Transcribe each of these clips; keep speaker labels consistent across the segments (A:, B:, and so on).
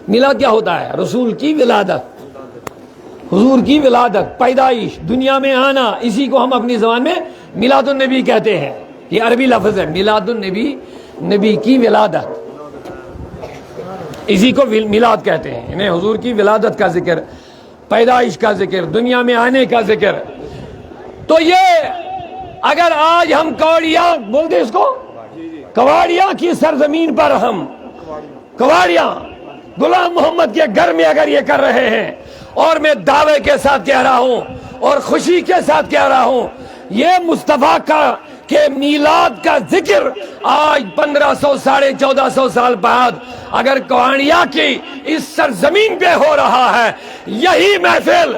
A: میلاد کیا ہوتا ہے؟ رسول کی ولادت، حضور کی ولادت، پیدائش، دنیا میں آنا، اسی کو ہم اپنی زبان میں میلاد النبی کہتے ہیں. یہ عربی لفظ ہے میلاد النبی، نبی کی ولادت، اسی کو میلاد کہتے ہیں. انہیں حضور کی ولادت کا ذکر، پیدائش کا ذکر، دنیا میں آنے کا ذکر. تو یہ اگر آج ہم کواڑیاں بولتے اس کو، کواڑیاں کی سرزمین پر ہم کواڑیاں غلام محمد کے گھر میں اگر یہ کر رہے ہیں، اور میں دعوے کے ساتھ کہہ رہا ہوں اور خوشی کے ساتھ کہہ رہا ہوں، یہ مصطفیٰ کا کہ میلاد کا ذکر آج 1500 1450 سال بعد اگر کوانیا کی اس سرزمین پہ ہو رہا ہے، یہی محفل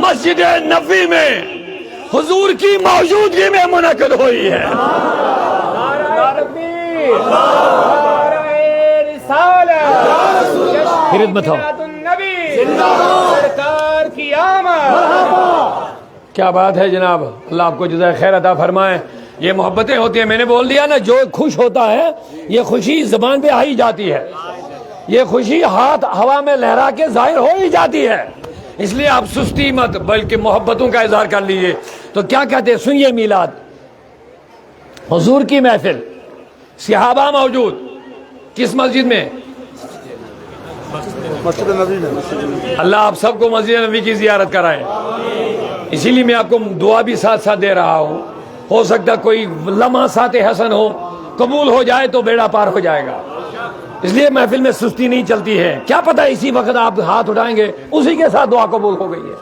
A: مسجد نبوی میں حضور کی موجودگی میں منعقد ہوئی ہے. خدمت ہو. کیا بات ہے جناب، اللہ آپ کو جزائے خیر عطا فرمائے. یہ محبتیں ہوتی ہیں، میں نے بول دیا نا، جو خوش ہوتا ہے یہ خوشی زبان پہ آ ہی جاتی ہے، یہ خوشی ہاتھ ہوا میں لہرا کے ظاہر ہو ہی جاتی ہے. اس لیے آپ سستی مت بلکہ محبتوں کا اظہار کر لیجیے. تو کیا کہتے ہیں، سنیے، میلاد حضور کی محفل، صحابہ موجود، کس مسجد میں؟
B: مسجد نبی میں.
A: اللہ آپ سب کو مسجد نبی کی زیارت کرائے. اسی لیے میں آپ کو دعا بھی ساتھ ساتھ دے رہا ہوں. ہو سکتا کوئی لمحہ ساتھ حسن ہو، قبول ہو جائے تو بیڑا پار ہو جائے گا. اس لیے محفل میں سستی نہیں چلتی ہے. کیا پتہ اسی وقت آپ ہاتھ اٹھائیں گے اسی کے ساتھ دعا قبول ہو گئی ہے.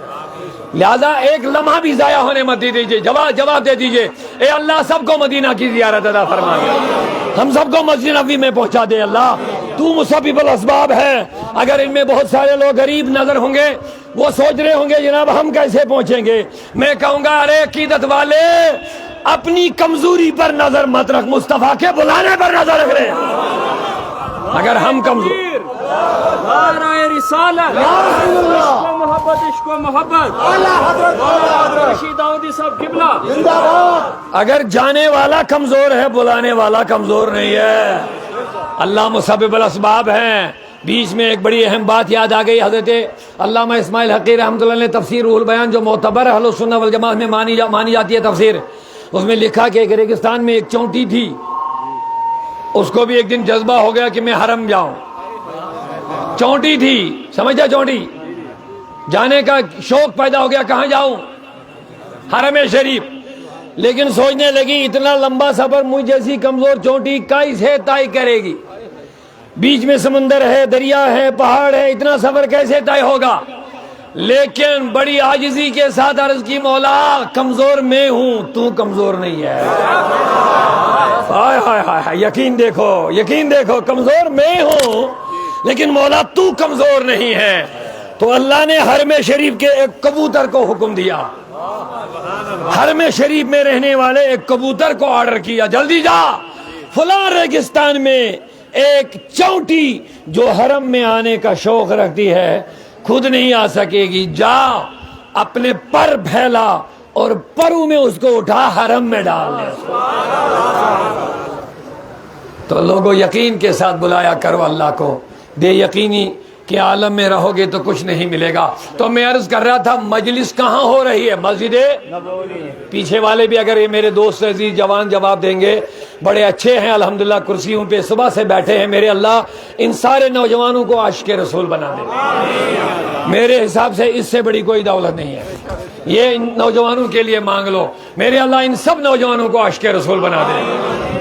A: لہذا ایک لمحہ بھی ضائع ہونے مت دیجیے. جواب دے دیجیے، اے اللہ سب کو مدینہ کی زیارت عطا فرما دے، ہم سب کو مسجد نبوی میں پہنچا دے. اللہ تو مسبب الاسباب ہے. اگر ان میں بہت سارے لوگ غریب نظر ہوں گے، وہ سوچ رہے ہوں گے جناب ہم کیسے پہنچیں گے، میں کہوں گا ارے عقیدت والے اپنی کمزوری پر نظر مت رکھ، مصطفیٰ کے بلانے پر نظر رکھ رہے. اگر ہم کمزور اگر جانے والا کمزور ہے بلانے والا کمزور نہیں ہے. اللہ مسبب الاسباب ہیں. بیچ میں ایک بڑی اہم بات یاد آ گئی. حضرت علامہ اسماعیل حقی رحمۃ اللہ نے تفسیر روح البیان جو معتبر اہل السنہ والجماعت میں مانی جاتی ہے تفسیر، اس میں لکھا کہ ایک ریگستان میں ایک چونٹی تھی. اس کو بھی ایک دن جذبہ ہو گیا کہ میں حرم جاؤں. چونٹی تھی، سمجھا، چونٹی جانے کا شوق پیدا ہو گیا، کہاں جاؤں؟ حرم شریف. لیکن سوچنے لگی اتنا لمبا سفر مجھ جیسی کمزور چونٹی کیسے طے کرے گی؟ بیچ میں سمندر ہے، دریا ہے، پہاڑ ہے، اتنا سفر کیسے طے ہوگا؟ لیکن بڑی عاجزی کے ساتھ عرض کی، مولا کمزور میں ہوں، تو کمزور نہیں ہے. ہائے ہائے ہائے، یقین دیکھو، کمزور میں ہوں لیکن مولا تو کمزور نہیں ہے. تو اللہ نے حرم شریف کے ایک کبوتر کو حکم دیا، حرم شریف میں رہنے والے ایک کبوتر کو آرڈر کیا، جلدی جا، فلاں ریگستان میں ایک چونٹی جو حرم میں آنے کا شوق رکھتی ہے خود نہیں آ سکے گی، جا اپنے پر پھیلا اور پرو میں اس کو اٹھا حرم میں ڈال دے. تو لوگوں یقین کے ساتھ بلایا کرو اللہ کو. بے یقینی کے عالم میں رہو گے تو کچھ نہیں ملے گا. تو میں عرض کر رہا تھا مجلس کہاں ہو رہی ہے؟ مسجد پیچھے والے بھی اگر یہ میرے دوست عزیز جوان جواب دیں گے، بڑے اچھے ہیں الحمدللہ، کرسیوں پہ صبح سے بیٹھے ہیں. میرے اللہ ان سارے نوجوانوں کو عاشق رسول بنا دے. میرے حساب سے اس سے بڑی کوئی دولت نہیں ہے. یہ ان نوجوانوں کے لیے مانگ لو، میرے اللہ ان سب نوجوانوں کو عاشق رسول بنا دے.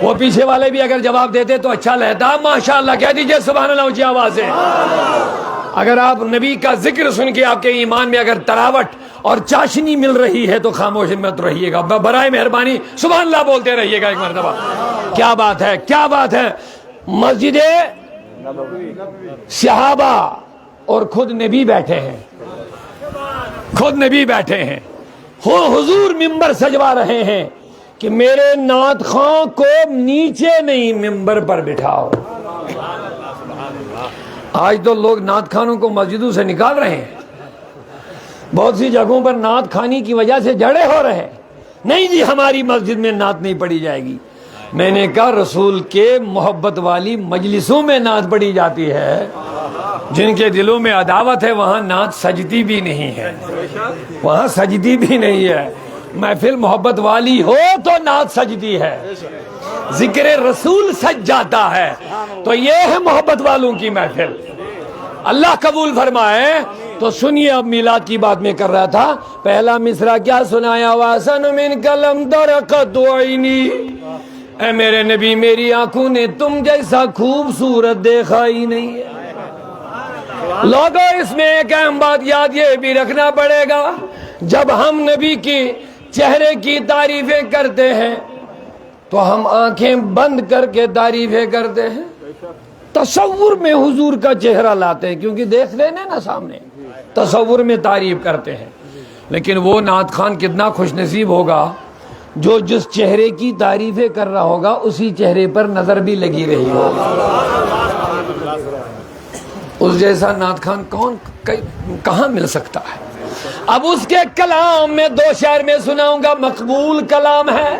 A: وہ پیچھے والے بھی اگر جواب دیتے تو اچھا رہتا. ماشاءاللہ کہہ دیجئے سبحان اللہ اونچی آواز سے. اگر آپ نبی کا ذکر سن کے آپ کے ایمان میں اگر تراوٹ اور چاشنی مل رہی ہے تو خاموش مت رہیے گا، برائے مہربانی سبحان اللہ بولتے رہیے گا ایک مرتبہ. کیا بات ہے، کیا بات ہے. مسجد صحابہ اور خود نبی بیٹھے ہیں، خود نبی بیٹھے ہیں، حضور ممبر سجوا رہے ہیں کہ میرے نعت خواں کو نیچے نہیں ممبر پر بٹھاؤ. آج تو لوگ نعت خانوں کو مسجدوں سے نکال رہے ہیں. بہت سی جگہوں پر نعت خانی کی وجہ سے جھگڑے ہو رہے ہیں. نہیں جی ہماری مسجد میں نعت نہیں پڑھی جائے گی. میں نے کہا رسول کے محبت والی مجلسوں میں نعت پڑھی جاتی ہے، جن کے دلوں میں عداوت ہے وہاں نعت سجدی بھی نہیں ہے، وہاں سجدی بھی نہیں ہے۔ محفل محبت والی ہو تو نعت سجدی ہے، ذکر رسول سج جاتا ہے، تو یہ ہے محبت والوں کی محفل۔ اللہ قبول فرمائے۔ تو سنیے، اب میلاد کی بات میں کر رہا تھا، پہلا مصرع کیا سنایا؟ وَأَحْسَنُ مِنْكَ لَمْ تَرَ قَطُّ عَيْنِي، اے میرے نبی میری آنکھوں نے تم جیسا خوبصورت دیکھا ہی نہیں ہے۔ لوگوں اس میں ایک اہم بات یاد یہ بھی رکھنا پڑے گا، جب ہم نبی کی چہرے کی تعریفیں کرتے ہیں تو ہم آنکھیں بند کر کے تعریفیں کرتے ہیں، تصور میں حضور کا چہرہ لاتے ہیں، کیونکہ دیکھ لینا نا سامنے، تصور میں تعریف کرتے ہیں۔ لیکن وہ نعت خان کتنا خوش نصیب ہوگا جو جس چہرے کی تعریفیں کر رہا ہوگا اسی چہرے پر نظر بھی لگی رہی ہوگی۔ اس جیسا نعت خان کہاں مل سکتا ہے؟ اب اس کے کلام میں دو شعر میں سناؤں گا، مقبول کلام ہے،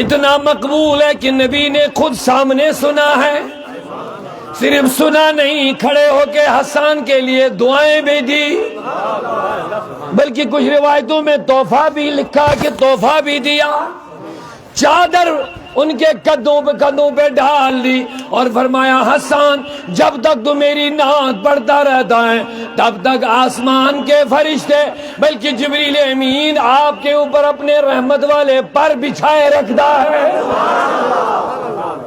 A: اتنا مقبول ہے کہ نبی نے خود سامنے سنا ہے، صرف سنا نہیں، کھڑے ہو کے حسان کے لیے دعائیں بھی دی، بلکہ کچھ روایتوں میں تحفہ بھی لکھا کہ تحفہ بھی دیا، چادر ان کے قدموں پہ ڈال دی اور فرمایا حسان جب تک تو میری نعت پڑھتا رہتا ہے تب تک آسمان کے فرشتے بلکہ جبریل امین آپ کے اوپر اپنے رحمت والے پر بچھائے رکھتا ہے۔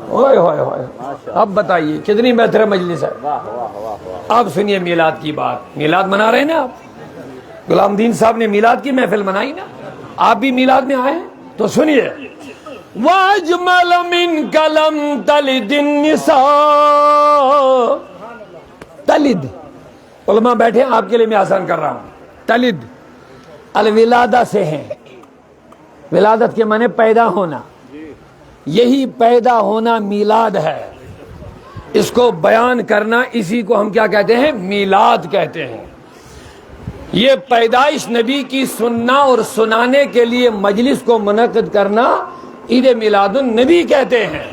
A: اوئے ہوئے ہوئے، اب بتائیے کتنی بہتر مجلس ہے۔ اب سنیے میلاد کی بات، میلاد منا رہے ہیں نا آپ، غلام دین صاحب نے میلاد کی محفل منائی نا، آپ بھی میلاد میں آئے ہیں تو سنیے، وَأَجْمَلَ مِنْكَ لَمْ تَلِدِ النِّسَاءُ، تلد، علماء بیٹھے آپ کے لیے میں آسان کر رہا ہوں، تلد الولادہ سے ہیں، ولادت کے معنی پیدا ہونا، یہی پیدا ہونا میلاد ہے، اس کو بیان کرنا اسی کو ہم کیا کہتے ہیں؟ میلاد کہتے ہیں۔ یہ پیدائش نبی کی سننا اور سنانے کے لیے مجلس کو منعقد کرنا عید میلاد النبی کہتے ہیں۔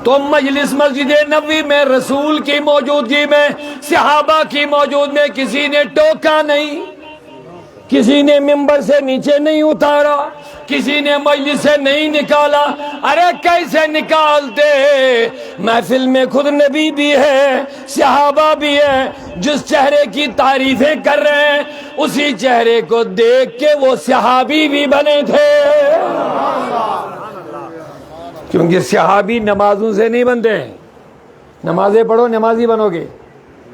A: تو مجلس مسجد نبوی میں رسول کی موجودگی میں، صحابہ کی موجود میں کسی نے ٹوکا نہیں، کسی نے ممبر سے نیچے نہیں اتارا، کسی نے مجلس سے نہیں نکالا۔ ارے کیسے نکالتے؟ محفل میں خود نبی بھی ہے، صحابہ بھی ہے، جس چہرے کی تعریفیں کر رہے ہیں اسی چہرے کو دیکھ کے وہ صحابی بھی بنے تھے، کیونکہ صحابی نمازوں سے نہیں بنتے ہیں، نمازیں پڑھو نمازی بنو گے،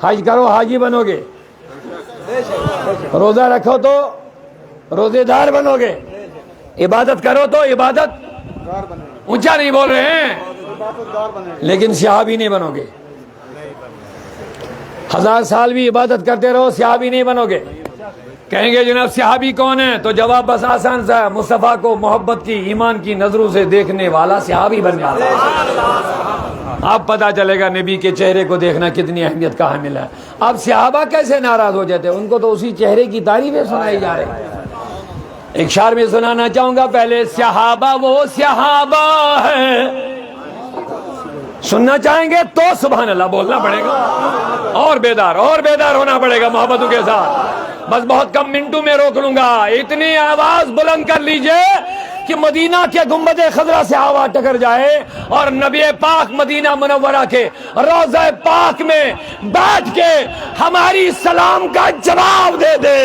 A: حج کرو حاجی بنو گے، روزہ رکھو تو روزے دار بنو گے، عبادت کرو تو عبادت اونچا نہیں بول رہے ہیں، لیکن صحابی نہیں بنو گے، 1000 سال بھی عبادت کرتے رہو صحابی نہیں بنو گے۔ کہیں گے جناب صحابی کون ہے؟ تو جواب بس آسان سا ہے، مصطفیٰ کو محبت کی ایمان کی نظروں سے دیکھنے والا صحابی بن جاتا ہے۔ اب پتا چلے گا نبی کے چہرے کو دیکھنا کتنی اہمیت کا حامل ہے۔ اب صحابہ کیسے ناراض ہو جاتے ہیں؟ ان کو تو اسی چہرے کی تعریفیں سنائی جا رہی ہیں۔ ایک شعر میں سنانا چاہوں گا، پہلے صحابہ وہ صحابہ ہے، سننا چاہیں گے تو سبحان اللہ بولنا پڑے گا، اور بیدار ہونا پڑے گا محبتوں کے ساتھ۔ بس بہت کم منٹوں میں روک لوں گا، اتنی آواز بلند کر لیجئے کہ مدینہ کے گنبد خضرا سے آواز ٹکر جائے اور نبی پاک مدینہ منورہ کے روضہ پاک میں بیٹھ کے ہماری سلام کا جواب دے دے۔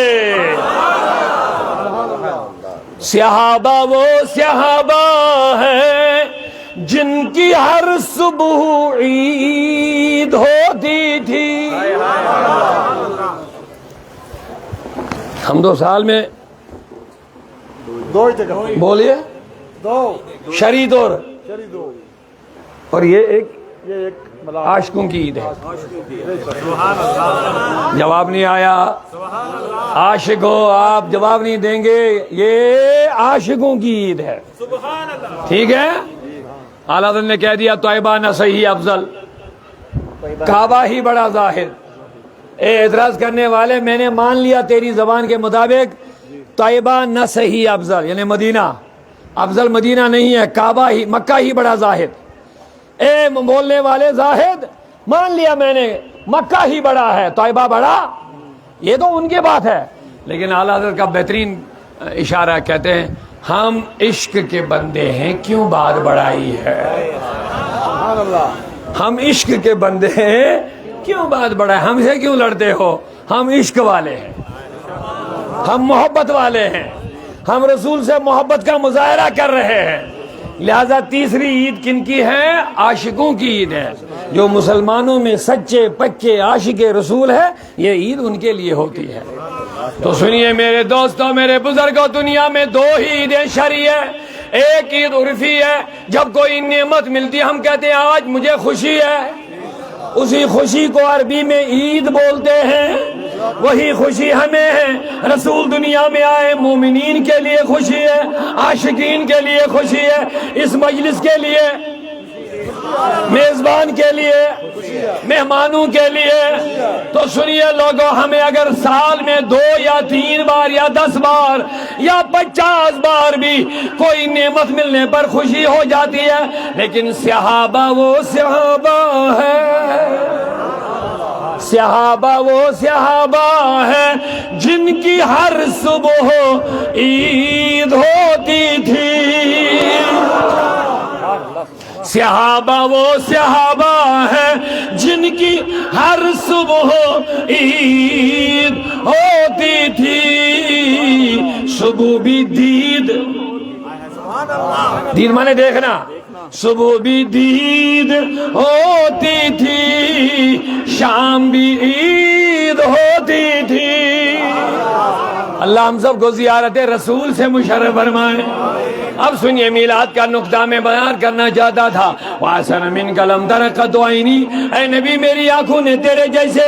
A: صحابہ وہ صحابہ ہے جن کی ہر صبح عید ہوتی تھی۔ ہم 2 سال میں بولیے شرید اور یہ ایک عاشقوں کی عید ہے۔ جواب نہیں آیا، عاشق ہو آپ جواب نہیں دیں گے، یہ عاشقوں کی عید ہے، ٹھیک ہے؟ اعلیٰ حضرت نے کہہ دیا طیبہ نہ صحیح افضل، کعبہ ہی بڑا ظاہر۔ اے اعتراض کرنے والے، میں نے مان لیا تیری زبان کے مطابق طیبہ نہ صحیح افضل، یعنی مدینہ افضل مدینہ نہیں ہے، کعبہ ہی، مکہ ہی بڑا زاہد۔ اے بولنے والے زاہد، مان لیا میں نے مکہ ہی بڑا ہے، طیبہ بڑا، یہ تو ان کی بات ہے، لیکن اعلیٰ حضرت کا بہترین اشارہ کہتے ہیں ہم عشق کے بندے ہیں، کیوں بات بڑائی ہے؟
B: سبحان اللہ۔
A: ہم عشق کے بندے ہیں، کیوں بات بڑھائے؟ ہم سے کیوں لڑتے ہو؟ ہم عشق والے ہیں، ہم محبت والے ہیں، ہم رسول سے محبت کا مظاہرہ کر رہے ہیں۔ لہذا تیسری عید کن کی ہے؟ عاشقوں کی عید ہے۔ جو مسلمانوں میں سچے پکے عاشق رسول ہے، یہ عید ان کے لیے ہوتی ہے۔ تو سنیے میرے دوستوں، میرے بزرگوں، دنیا میں دو ہی عیدیں شرعی ہے۔ ایک عید عرفی ہے، جب کوئی نعمت ملتی ہے ہم کہتے ہیں آج مجھے خوشی ہے، اسی خوشی کو عربی میں عید بولتے ہیں، وہی خوشی ہمیں ہے۔ رسول دنیا میں آئے، مومنین کے لیے خوشی ہے، عاشقین کے لیے خوشی ہے، اس مجلس کے لیے، میزبان کے لیے، مہمانوں کے لیے۔ تو سنیے لوگوں، ہمیں اگر سال میں 2 یا 3 بار یا 10 بار یا 50 بار بھی کوئی نعمت ملنے پر خوشی ہو جاتی ہے، لیکن صحابہ وہ صحابہ ہے، صحابہ وہ صحابہ ہے جن کی ہر صبح عید ہوتی تھی۔ صحابہ وہ صحابہ ہے جن کی ہر صبح عید ہوتی تھی۔ صبح بھی دید، دید مانے دیکھنا، صبح بھی دید ہوتی تھی، شام بھی عید ہوتی تھی۔ اللہ ہم سب کو زیارت رسول سے مشرف فرمائے۔ اب سنیے میلاد کا نقطہ میں بیان کرنا چاہتا تھا۔ وَأَحْسَنَ مِنْكَ لَمْ تَرَ قَطُّ عَيْنِي، اے نبی میری آنکھوں نے تیرے جیسے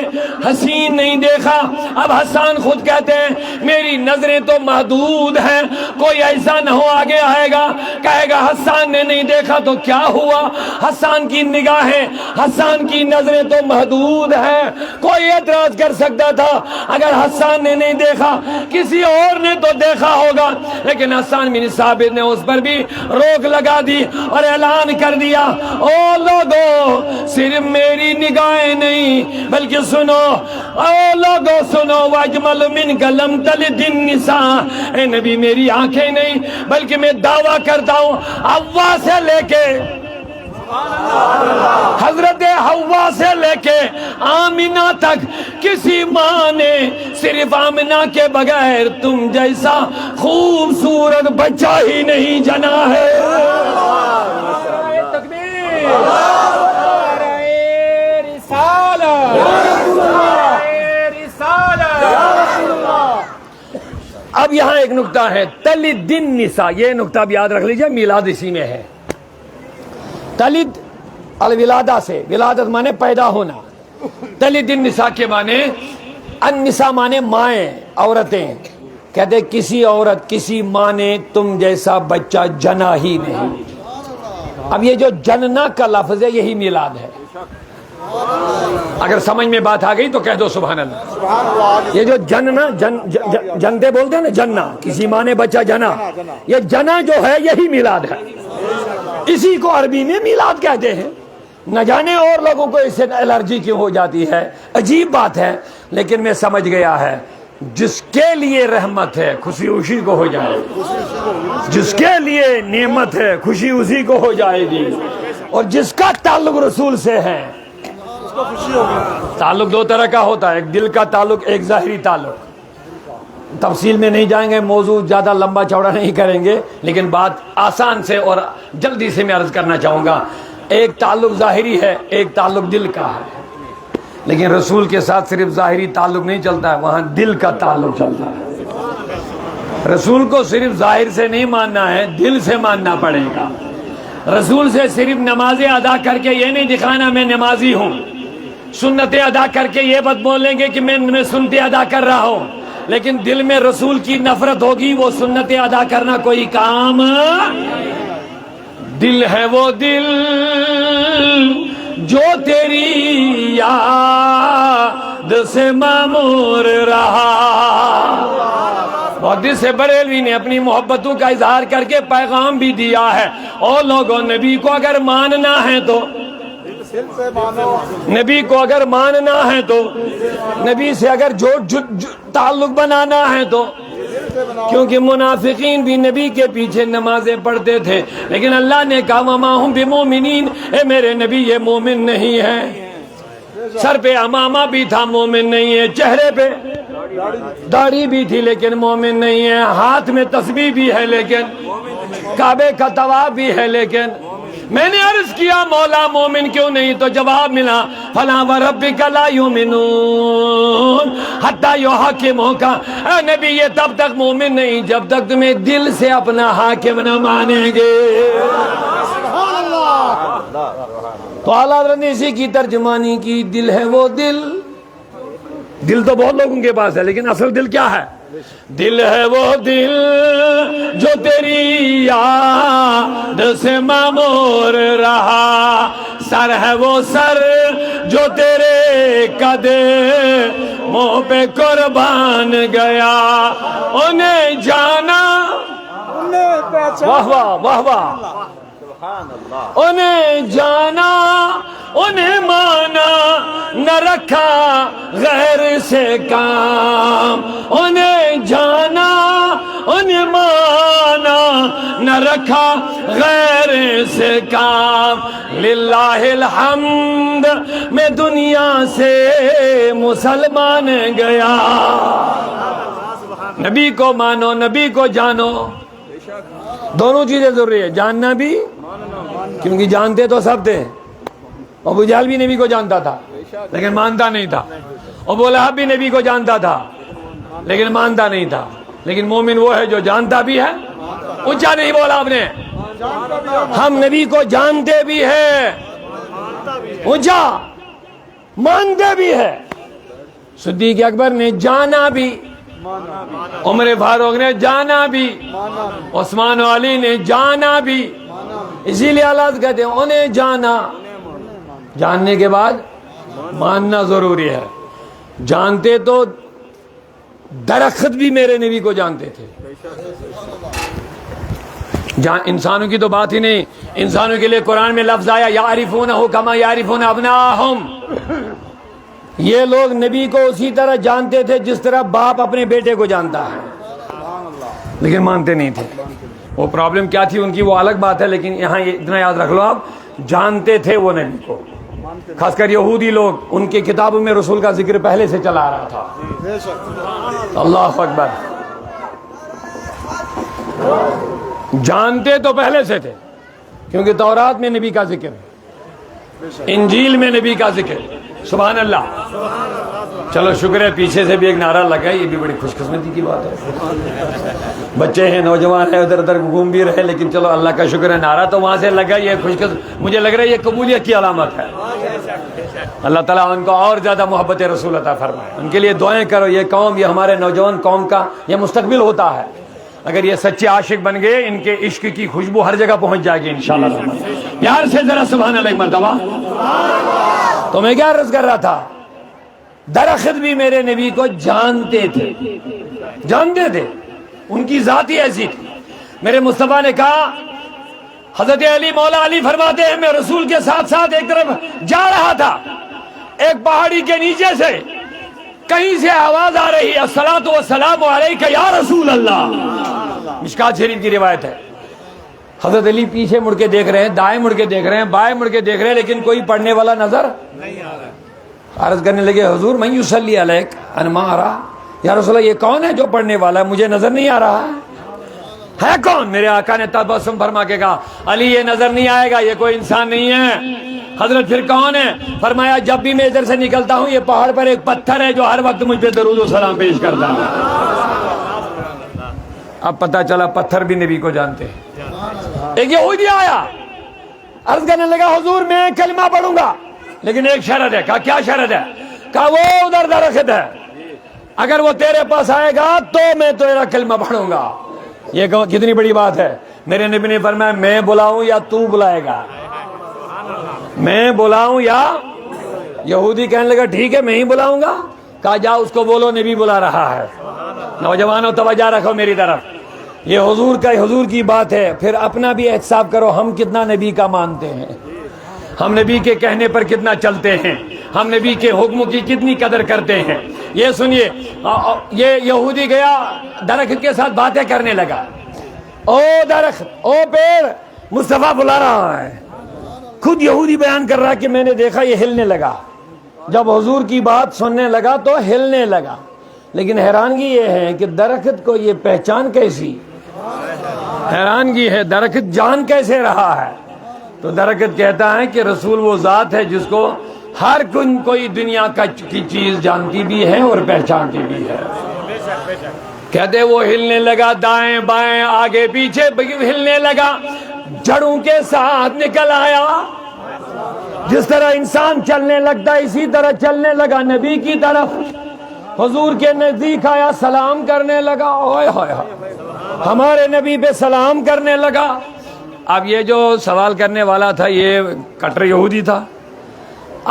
A: حسین نہیں دیکھا۔ اب حسان خود کہتے ہیں میری نظریں تو محدود ہیں، کوئی ایسا نہ ہو آگے آئے گا کہے گا حسان نے نہیں دیکھا تو کیا ہوا؟ حسان کی نگاہیں، حسان کی نظریں تو محدود ہیں۔ کوئی اعتراض کر سکتا تھا اگر حسان نے نہیں دیکھا کسی اور نے تو دیکھا ہوگا، لیکن حسان بن ثابت نے اس پر بھی روک لگا دی اور اعلان کر دیا، او لوگو صرف میری نگاہیں نہیں بلکہ سنو، او لوگو سنو، واجمل من لم تلد النساء، اے نبی میری آنکھیں نہیں بلکہ میں دعویٰ کرتا ہوں حوا سے لے کے حضرت حوا سے لے کے آمنہ تک کسی ماں نے صرف آمنہ کے بغیر تم جیسا خوبصورت بچہ ہی نہیں جنا ہے۔ تکبیر، اب یہاں ایک نقطہ ہے، تلد النساء، یہ نقطہ بھی یاد رکھ لیجئے، میلاد اسی میں ہے۔ تلد الولادہ سے، ولادت مانے پیدا ہونا، تلد النساء کے مانے، النساء مانے مائیں، عورتیں، کہتے کسی عورت کسی ماں نے تم جیسا بچہ جنا ہی نہیں۔ اب یہ جو جننا کا لفظ ہے یہی میلاد ہے۔ اگر سمجھ میں بات آ گئی تو کہہ دو سبحان اللہ۔ یہ جو جننا، جنتے بولتے ہیں نا، جننا، کسی ماں نے بچہ جنا، یہ جنا جو ہے یہی میلاد ہے، اسی کو عربی میں میلاد کہتے ہیں۔ نہ جانے اور لوگوں کو اس سے الرجی کیوں ہو جاتی ہے، عجیب بات ہے، لیکن میں سمجھ گیا ہے جس کے لیے رحمت ہے خوشی اسی کو ہو جائے گی، جس کے لیے نعمت ہے خوشی اسی کو ہو جائے گی، اور جس کا تعلق رسول سے ہے تعلق 2 طرح کا ہوتا ہے، ایک دل کا تعلق، ایک ظاہری تعلق۔ تفصیل میں نہیں جائیں گے، موضوع زیادہ لمبا چوڑا نہیں کریں گے، لیکن بات آسان سے اور جلدی سے میں عرض کرنا چاہوں گا۔ ایک تعلق ظاہری ہے، ایک تعلق دل کا ہے، لیکن رسول کے ساتھ صرف ظاہری تعلق نہیں چلتا ہے، وہاں دل کا تعلق چلتا ہے۔ رسول کو صرف ظاہر سے نہیں ماننا ہے، دل سے ماننا پڑے گا۔ رسول سے صرف نمازیں ادا کر کے یہ نہیں دکھانا میں نمازی ہوں، سنتیں ادا کر کے یہ بات بولیں گے کہ میں سنتیں ادا کر رہا ہوں، لیکن دل میں رسول کی نفرت ہوگی، وہ سنتیں ادا کرنا کوئی کام۔ دل ہے وہ دل جو تیری یاد سے معمور رہا، محدث بریلوی نے اپنی محبتوں کا اظہار کر کے پیغام بھی دیا ہے، اور لوگوں نبی کو اگر ماننا ہے تو نبی کو اگر ماننا ہے تو نبی سے اگر جو تعلق بنانا ہے تو، کیونکہ منافقین بھی نبی کے پیچھے نمازیں پڑھتے تھے، لیکن اللہ نے کہا وما ہم بمومنین، اے میرے نبی یہ مومن نہیں ہے۔ سر پہ امامہ بھی تھا، مومن نہیں ہے، چہرے پہ داڑھی بھی تھی لیکن مومن نہیں ہے، ہاتھ میں تسبیح بھی ہے لیکن، کعبے کا طواف بھی ہے لیکن، میں نے عرض کیا مولا مومن کیوں نہیں؟ تو جواب ملا فَلَا وَرَبِّكَ لَا يُؤْمِنُونَ حَتَّى يُحَكِّمُوكَ، اے نبی یہ تب تک مومن نہیں جب تک تمہیں دل سے اپنا حاکم نہ مانیں گے۔ تو اعلیٰ حضرت نے اسی کی ترجمانی کی، دل ہے وہ دل، دل تو بہت لوگوں کے پاس ہے لیکن اصل دل کیا ہے؟ دل ہے وہ دل جو تیری یاد سے معمور رہا، سر ہے وہ سر جو تیرے قدموں پہ قربان گیا، انہیں جانا، واہ واہ واہ واہ، انہیں جانا انہیں مانا، نہ رکھا غیر سے کام، انہیں جانا انہیں مانا، نہ رکھا غیر سے کام، للہ الحمد میں دنیا سے مسلمان گیا۔ نبی کو مانو، نبی کو جانو، دونوں چیزیں ضروری ہے، جاننا بھی، کیونکہ جانتے تو سب تھے، ابو جہل بھی نبی کو جانتا تھا لیکن مانتا نہیں تھا، ابو لہب بھی نبی کو جانتا تھا لیکن مانتا نہیں تھا، لیکن مومن وہ ہے جو جانتا بھی ہے، اونچا نہیں بولا آپ نے، ہم نبی کو جانتے بھی ہیں، اونچا مانتے بھی ہے۔ صدیق اکبر نے جانا بھی، عمر فاروق نے جانا بھی، عثمان و علی نے جانا بھی، اسی لیے اللہ کہتے ہیں انہیں جانا، جاننے کے بعد ماننا ضروری ہے۔ جانتے تو درخت بھی میرے نبی کو جانتے تھے، انسانوں کی تو بات ہی نہیں، انسانوں کے لیے قرآن میں لفظ آیا یعرفونہ کما یعرفون ابناءہم، یہ لوگ نبی کو اسی طرح جانتے تھے جس طرح باپ اپنے بیٹے کو جانتا ہے، لیکن مانتے نہیں تھے۔ وہ پرابلم کیا تھی ان کی وہ الگ بات ہے، لیکن یہاں اتنا یاد رکھ لو آپ، جانتے تھے وہ نبی کو، خاص کر یہودی لوگ، ان کی کتابوں میں رسول کا ذکر پہلے سے چلا آ رہا تھا۔ اللہ اکبر، جانتے تو پہلے سے تھے کیونکہ تورات میں نبی کا ذکر ہے، انجیل میں نبی کا ذکر ہے، سبحان اللہ۔ چلو شکر ہے پیچھے سے بھی ایک نعرہ لگا، یہ بھی بڑی خوش قسمتی کی بات ہے، بچے ہیں نوجوان ہیں ادھر ادھر گھوم بھی رہے، لیکن چلو اللہ کا شکر ہے نعرہ تو وہاں سے لگا، یہ خوش قسمت، مجھے لگ رہا ہے یہ قبولیت کی علامت ہے۔ اللہ تعالیٰ ان کو اور زیادہ محبت رسول عطا فرمائے، ان کے لیے دعائیں کرو، یہ قوم، یہ ہمارے نوجوان قوم کا یہ مستقبل ہوتا ہے، اگر یہ سچے عاشق بن گئے ان کے عشق کی خوشبو ہر جگہ پہنچ جائے گی انشاءاللہ۔ پیار سے ذرا سبحان اللہ ایک مرتبہ۔ تو میں کیا عرض کر رہا تھا، درخت بھی میرے نبی کو جانتے تھے، جانتے تھے، ان کی ذات ہی ایسی تھی۔ میرے مصطفیٰ نے کہا، حضرت علی مولا علی فرماتے ہیں میں رسول کے ساتھ ساتھ ایک طرف جا رہا تھا، ایک پہاڑی کے نیچے سے کہیں سے آواز آ رہی ہے الصلاۃ والسلام علیک یا رسول اللہ، مشکات شریف کی روایت ہے۔ حضرت علی پیچھے مڑ کے دیکھ رہے ہیں، دائیں مڑ کے دیکھ رہے ہیں، بائیں مڑ کے دیکھ رہے ہیں، لیکن کوئی پڑھنے والا نظر نہیں آ رہا۔ عرض کرنے لگے حضور من یصلی علیک انا ما ارى، یا رسول اللہ یہ کون ہے جو پڑھنے والا ہے، مجھے نظر نہیں آ رہا ہے کون؟ میرے آقا نے تبسم فرما کے کہا علی یہ نظر نہیں آئے گا، یہ کوئی انسان نہیں ہے۔ حضرت پھر کون ہے؟ فرمایا جب بھی میں ادھر سے نکلتا ہوں یہ پہاڑ پر ایک پتھر ہے جو ہر وقت مجھ پہ درود و سلام پیش کرتا ہے۔ اب پتہ چلا پتھر بھی نبی کو جانتے ہیں۔ ایک یہودی آیا، عرض کرنے لگا حضور میں کلمہ پڑھوں گا لیکن ایک شرط ہے۔ کہا کیا شرط ہے؟ کہا وہ ادھر درخت ہے، اگر وہ تیرے پاس آئے گا تو میں تیرا کلمہ پڑھوں گا۔ یہ کتنی بڑی بات ہے۔ میرے نبی نے فرمایا میں بلاؤں یا تو بلائے گا، میں بلاؤں یا؟ یہودی کہنے لگا ٹھیک ہے میں ہی بلاؤں گا۔ کہا جا اس کو بولو نبی بلا رہا ہے۔ نوجوانوں توجہ رکھو میری طرف، یہ حضور کی بات ہے، پھر اپنا بھی احتساب کرو، ہم کتنا نبی کا مانتے ہیں، ہم نبی کے کہنے پر کتنا چلتے ہیں، ہم نبی کے حکموں کی کتنی قدر کرتے ہیں۔ یہ سنیے، یہ یہودی گیا درخت کے ساتھ باتیں کرنے لگا، او درخت، او پیڑ، مصطفیٰ بلا رہا ہے۔ خود یہودی بیان کر رہا کہ میں نے دیکھا یہ ہلنے لگا، جب حضور کی بات سننے لگا تو ہلنے لگا۔ لیکن حیرانگی یہ ہے کہ درخت کو یہ پہچان کیسی، حیرانگی ہے درخت جان کیسے رہا ہے؟ تو درخت کہتا ہے کہ رسول وہ ذات ہے جس کو ہر کوئی دنیا کی چیز جانتی بھی ہے اور پہچانتی بھی ہے۔ کہتے وہ ہلنے لگا، دائیں بائیں آگے پیچھے ہلنے لگا، جڑوں کے ساتھ نکل آیا۔ جس طرح انسان چلنے لگتا اسی طرح چلنے لگا نبی کی طرف، حضور کے نزدیک آیا، سلام کرنے لگا، اوئے ہوئے ہمارے نبی پہ سلام کرنے لگا۔ اب یہ جو سوال کرنے والا تھا یہ کٹر یہودی تھا،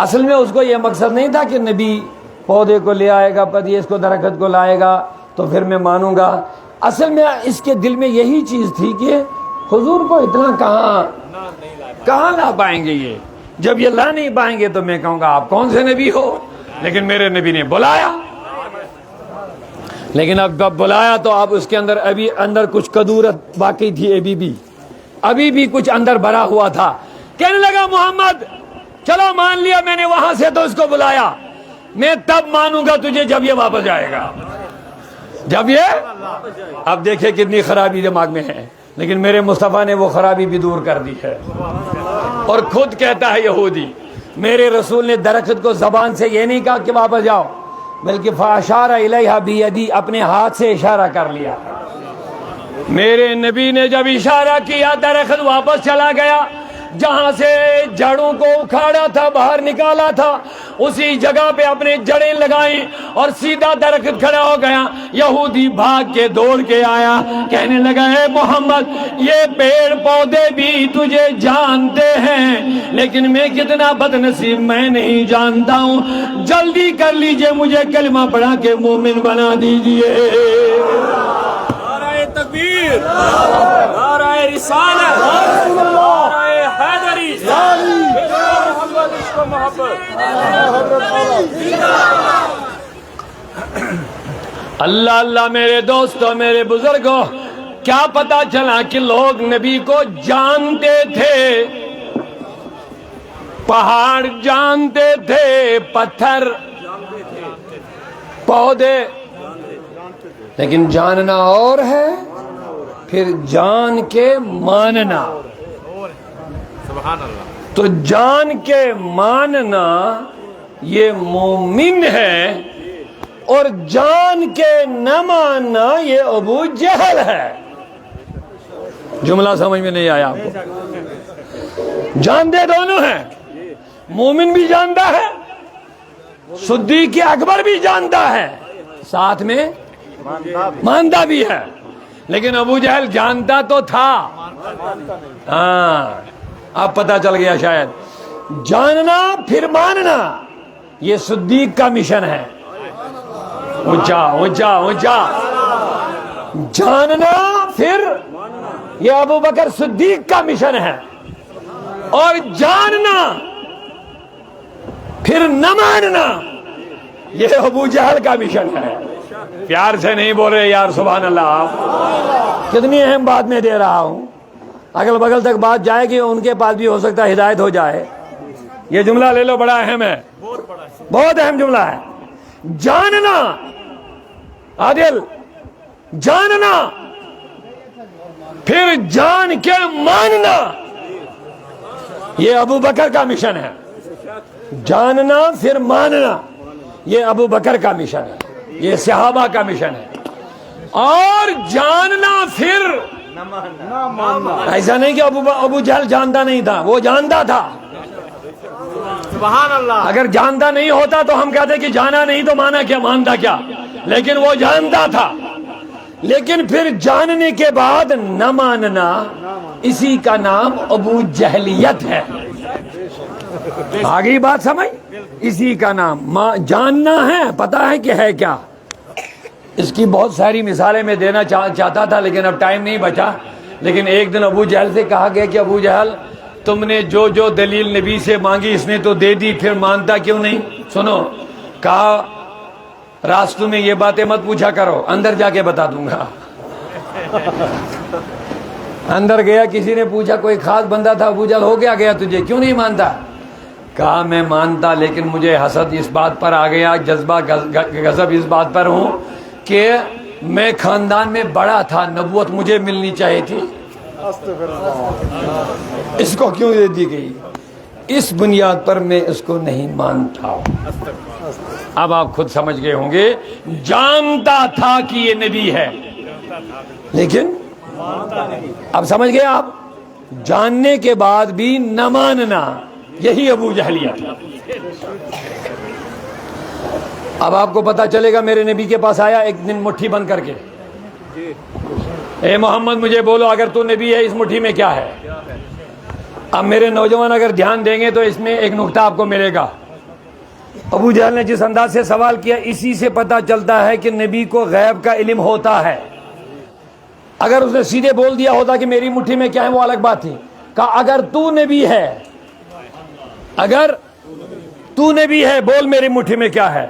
A: اصل میں اس کو یہ مقصد نہیں تھا کہ نبی پودے کو لے آئے گا، پتہ اس کو درخت کو لائے گا تو پھر میں مانوں گا۔ اصل میں اس کے دل میں یہی چیز تھی کہ حضور کو اتنا کہاں لا پائیں گے، یہ جب یہ لا نہیں پائیں گے تو میں کہوں گا آپ کون سے نبی ہو، لیکن میرے نبی نے بلایا۔ لیکن اب بلایا تو اب اس کے اندر کچھ کدورت باقی تھی، ابھی بھی کچھ اندر بھرا ہوا تھا۔ کہنے لگا محمد چلو مان لیا میں نے وہاں سے تو اس کو بلایا، میں تب مانوں گا تجھے جب یہ واپس جائے گا، جب یہ اب دیکھیں کتنی خرابی دماغ میں ہے، لیکن میرے مصطفیٰ نے وہ خرابی بھی دور کر دی ہے۔ اور خود کہتا ہے یہودی، میرے رسول نے درخت کو زبان سے یہ نہیں کہا کہ واپس جاؤ، بلکہ فاشار الیہا بیدی، اپنے ہاتھ سے اشارہ کر لیا۔ میرے نبی نے جب اشارہ کیا درخت واپس چلا گیا، جہاں سے جڑوں کو اکھاڑا تھا باہر نکالا تھا اسی جگہ پہ اپنے جڑیں لگائیں اور سیدھا درخت کھڑا ہو گیا۔ یہودی بھاگ کے دوڑ کے آیا، کہنے لگا اے محمد یہ پیڑ پودے بھی تجھے جانتے ہیں، لیکن میں کتنا بد نصیب، میں نہیں جانتا ہوں، جلدی کر لیجئے مجھے کلمہ پڑھا کے مومن بنا دیجئے۔
C: نعرہ تکبیر، نعرہ رسالت، نعرہ حیدری، محمد عشق و محبت۔
A: اللہ اللہ میرے دوستوں، میرے بزرگوں، کیا پتا چلا کہ لوگ نبی کو جانتے تھے، پہاڑ جانتے تھے، پتھر پودے، لیکن جاننا اور ہے، پھر جان کے ماننا۔
C: سبحان اللہ۔
A: تو جان کے ماننا یہ مومن ہے، اور جان کے نہ ماننا یہ ابو جہل ہے۔ جملہ سمجھ میں نہیں آیا آپ کو؟ جانتے دونوں ہیں، مومن بھی جانتا ہے، صدیق اکبر بھی جانتا ہے، ساتھ میں مانتا بھی ہے، لیکن ابو جہل جانتا تو تھا۔ ہاں اب پتہ چل گیا شاید، جاننا پھر ماننا یہ صدیق کا مشن ہے۔ اونچا اونچا اونچا، جاننا پھر یہ ابو بکر صدیق کا مشن ہے، اور جاننا پھر نہ ماننا یہ ابو جہل کا مشن ہے۔ پیار سے نہیں بول رہے یار، سبحان اللہ۔ آپ کتنی اہم بات میں دے رہا ہوں، اگل بگل تک بات جائے گی، ان کے پاس بھی ہو سکتا ہے ہدایت ہو جائے۔ یہ جملہ لے لو، بڑا اہم ہے، بہت اہم جملہ ہے۔ جاننا، عادل، جاننا پھر جان کے ماننا یہ ابو بکر کا مشن ہے۔ جاننا پھر ماننا یہ ابو بکر کا مشن ہے، یہ صحابہ کا مشن ہے۔ اور جاننا پھر ایسا نہیں کہ ابو جہل جانتا نہیں تھا، وہ جانتا تھا۔
C: سبحان اللہ۔
A: اگر جانتا نہیں ہوتا تو ہم کہتے کہ جانا نہیں تو مانا کیا، مانتا کیا، لیکن وہ جانتا تھا۔ لیکن پھر جاننے کے بعد نہ ماننا، اسی کا نام ابو جہلیت ہے۔ آگئی بات سمجھ؟ اسی کا نام جاننا ہے، پتا ہے کہ ہے کیا، اس کی بہت ساری مثالیں میں دینا چاہتا تھا لیکن اب ٹائم نہیں بچا. لیکن ایک دن ابو جہل سے کہا گیا کہ ابو جہل تم نے جو جو دلیل نبی سے مانگی اس نے تو دے دی، پھر مانتا کیوں نہیں؟ سنو، کہا راستوں میں یہ باتیں مت پوچھا کرو، اندر جا کے بتا دوں گا. اندر گیا، کسی نے پوچھا کوئی خاص بندہ تھا، ابو جہل ہو گیا تجھے، کیوں نہیں مانتا؟ کہا میں مانتا لیکن مجھے حسد اس بات پر آ گیا، جذبہ غضب اس بات پر ہوں کہ میں خاندان میں بڑا تھا، نبوت مجھے ملنی چاہیے تھی، اس کو کیوں دے دی گئی؟ اس بنیاد پر میں اس کو نہیں مانتا. اب آپ خود سمجھ گئے ہوں گے، جانتا تھا کہ یہ نبی ہے لیکن اب سمجھ گئے آپ، جاننے کے بعد بھی نہ ماننا، یہی ابو جہلیت. اب آپ کو پتا چلے گا، میرے نبی کے پاس آیا ایک دن مٹھی بند کر کے، اے محمد مجھے بولو اگر تو نبی ہے اس مٹھی میں کیا ہے؟ اب میرے نوجوان اگر دھیان دیں گے تو اس میں ایک نقطہ آپ کو ملے گا. ابو جہل نے جس انداز سے سوال کیا، اسی سے پتا چلتا ہے کہ نبی کو غیب کا علم ہوتا ہے. اگر اس نے سیدھے بول دیا ہوتا کہ میری مٹھی میں کیا ہے وہ الگ بات تھی. کہا اگر تو نبی ہے، اگر تو نبی ہے بول میری مٹھی میں کیا ہے.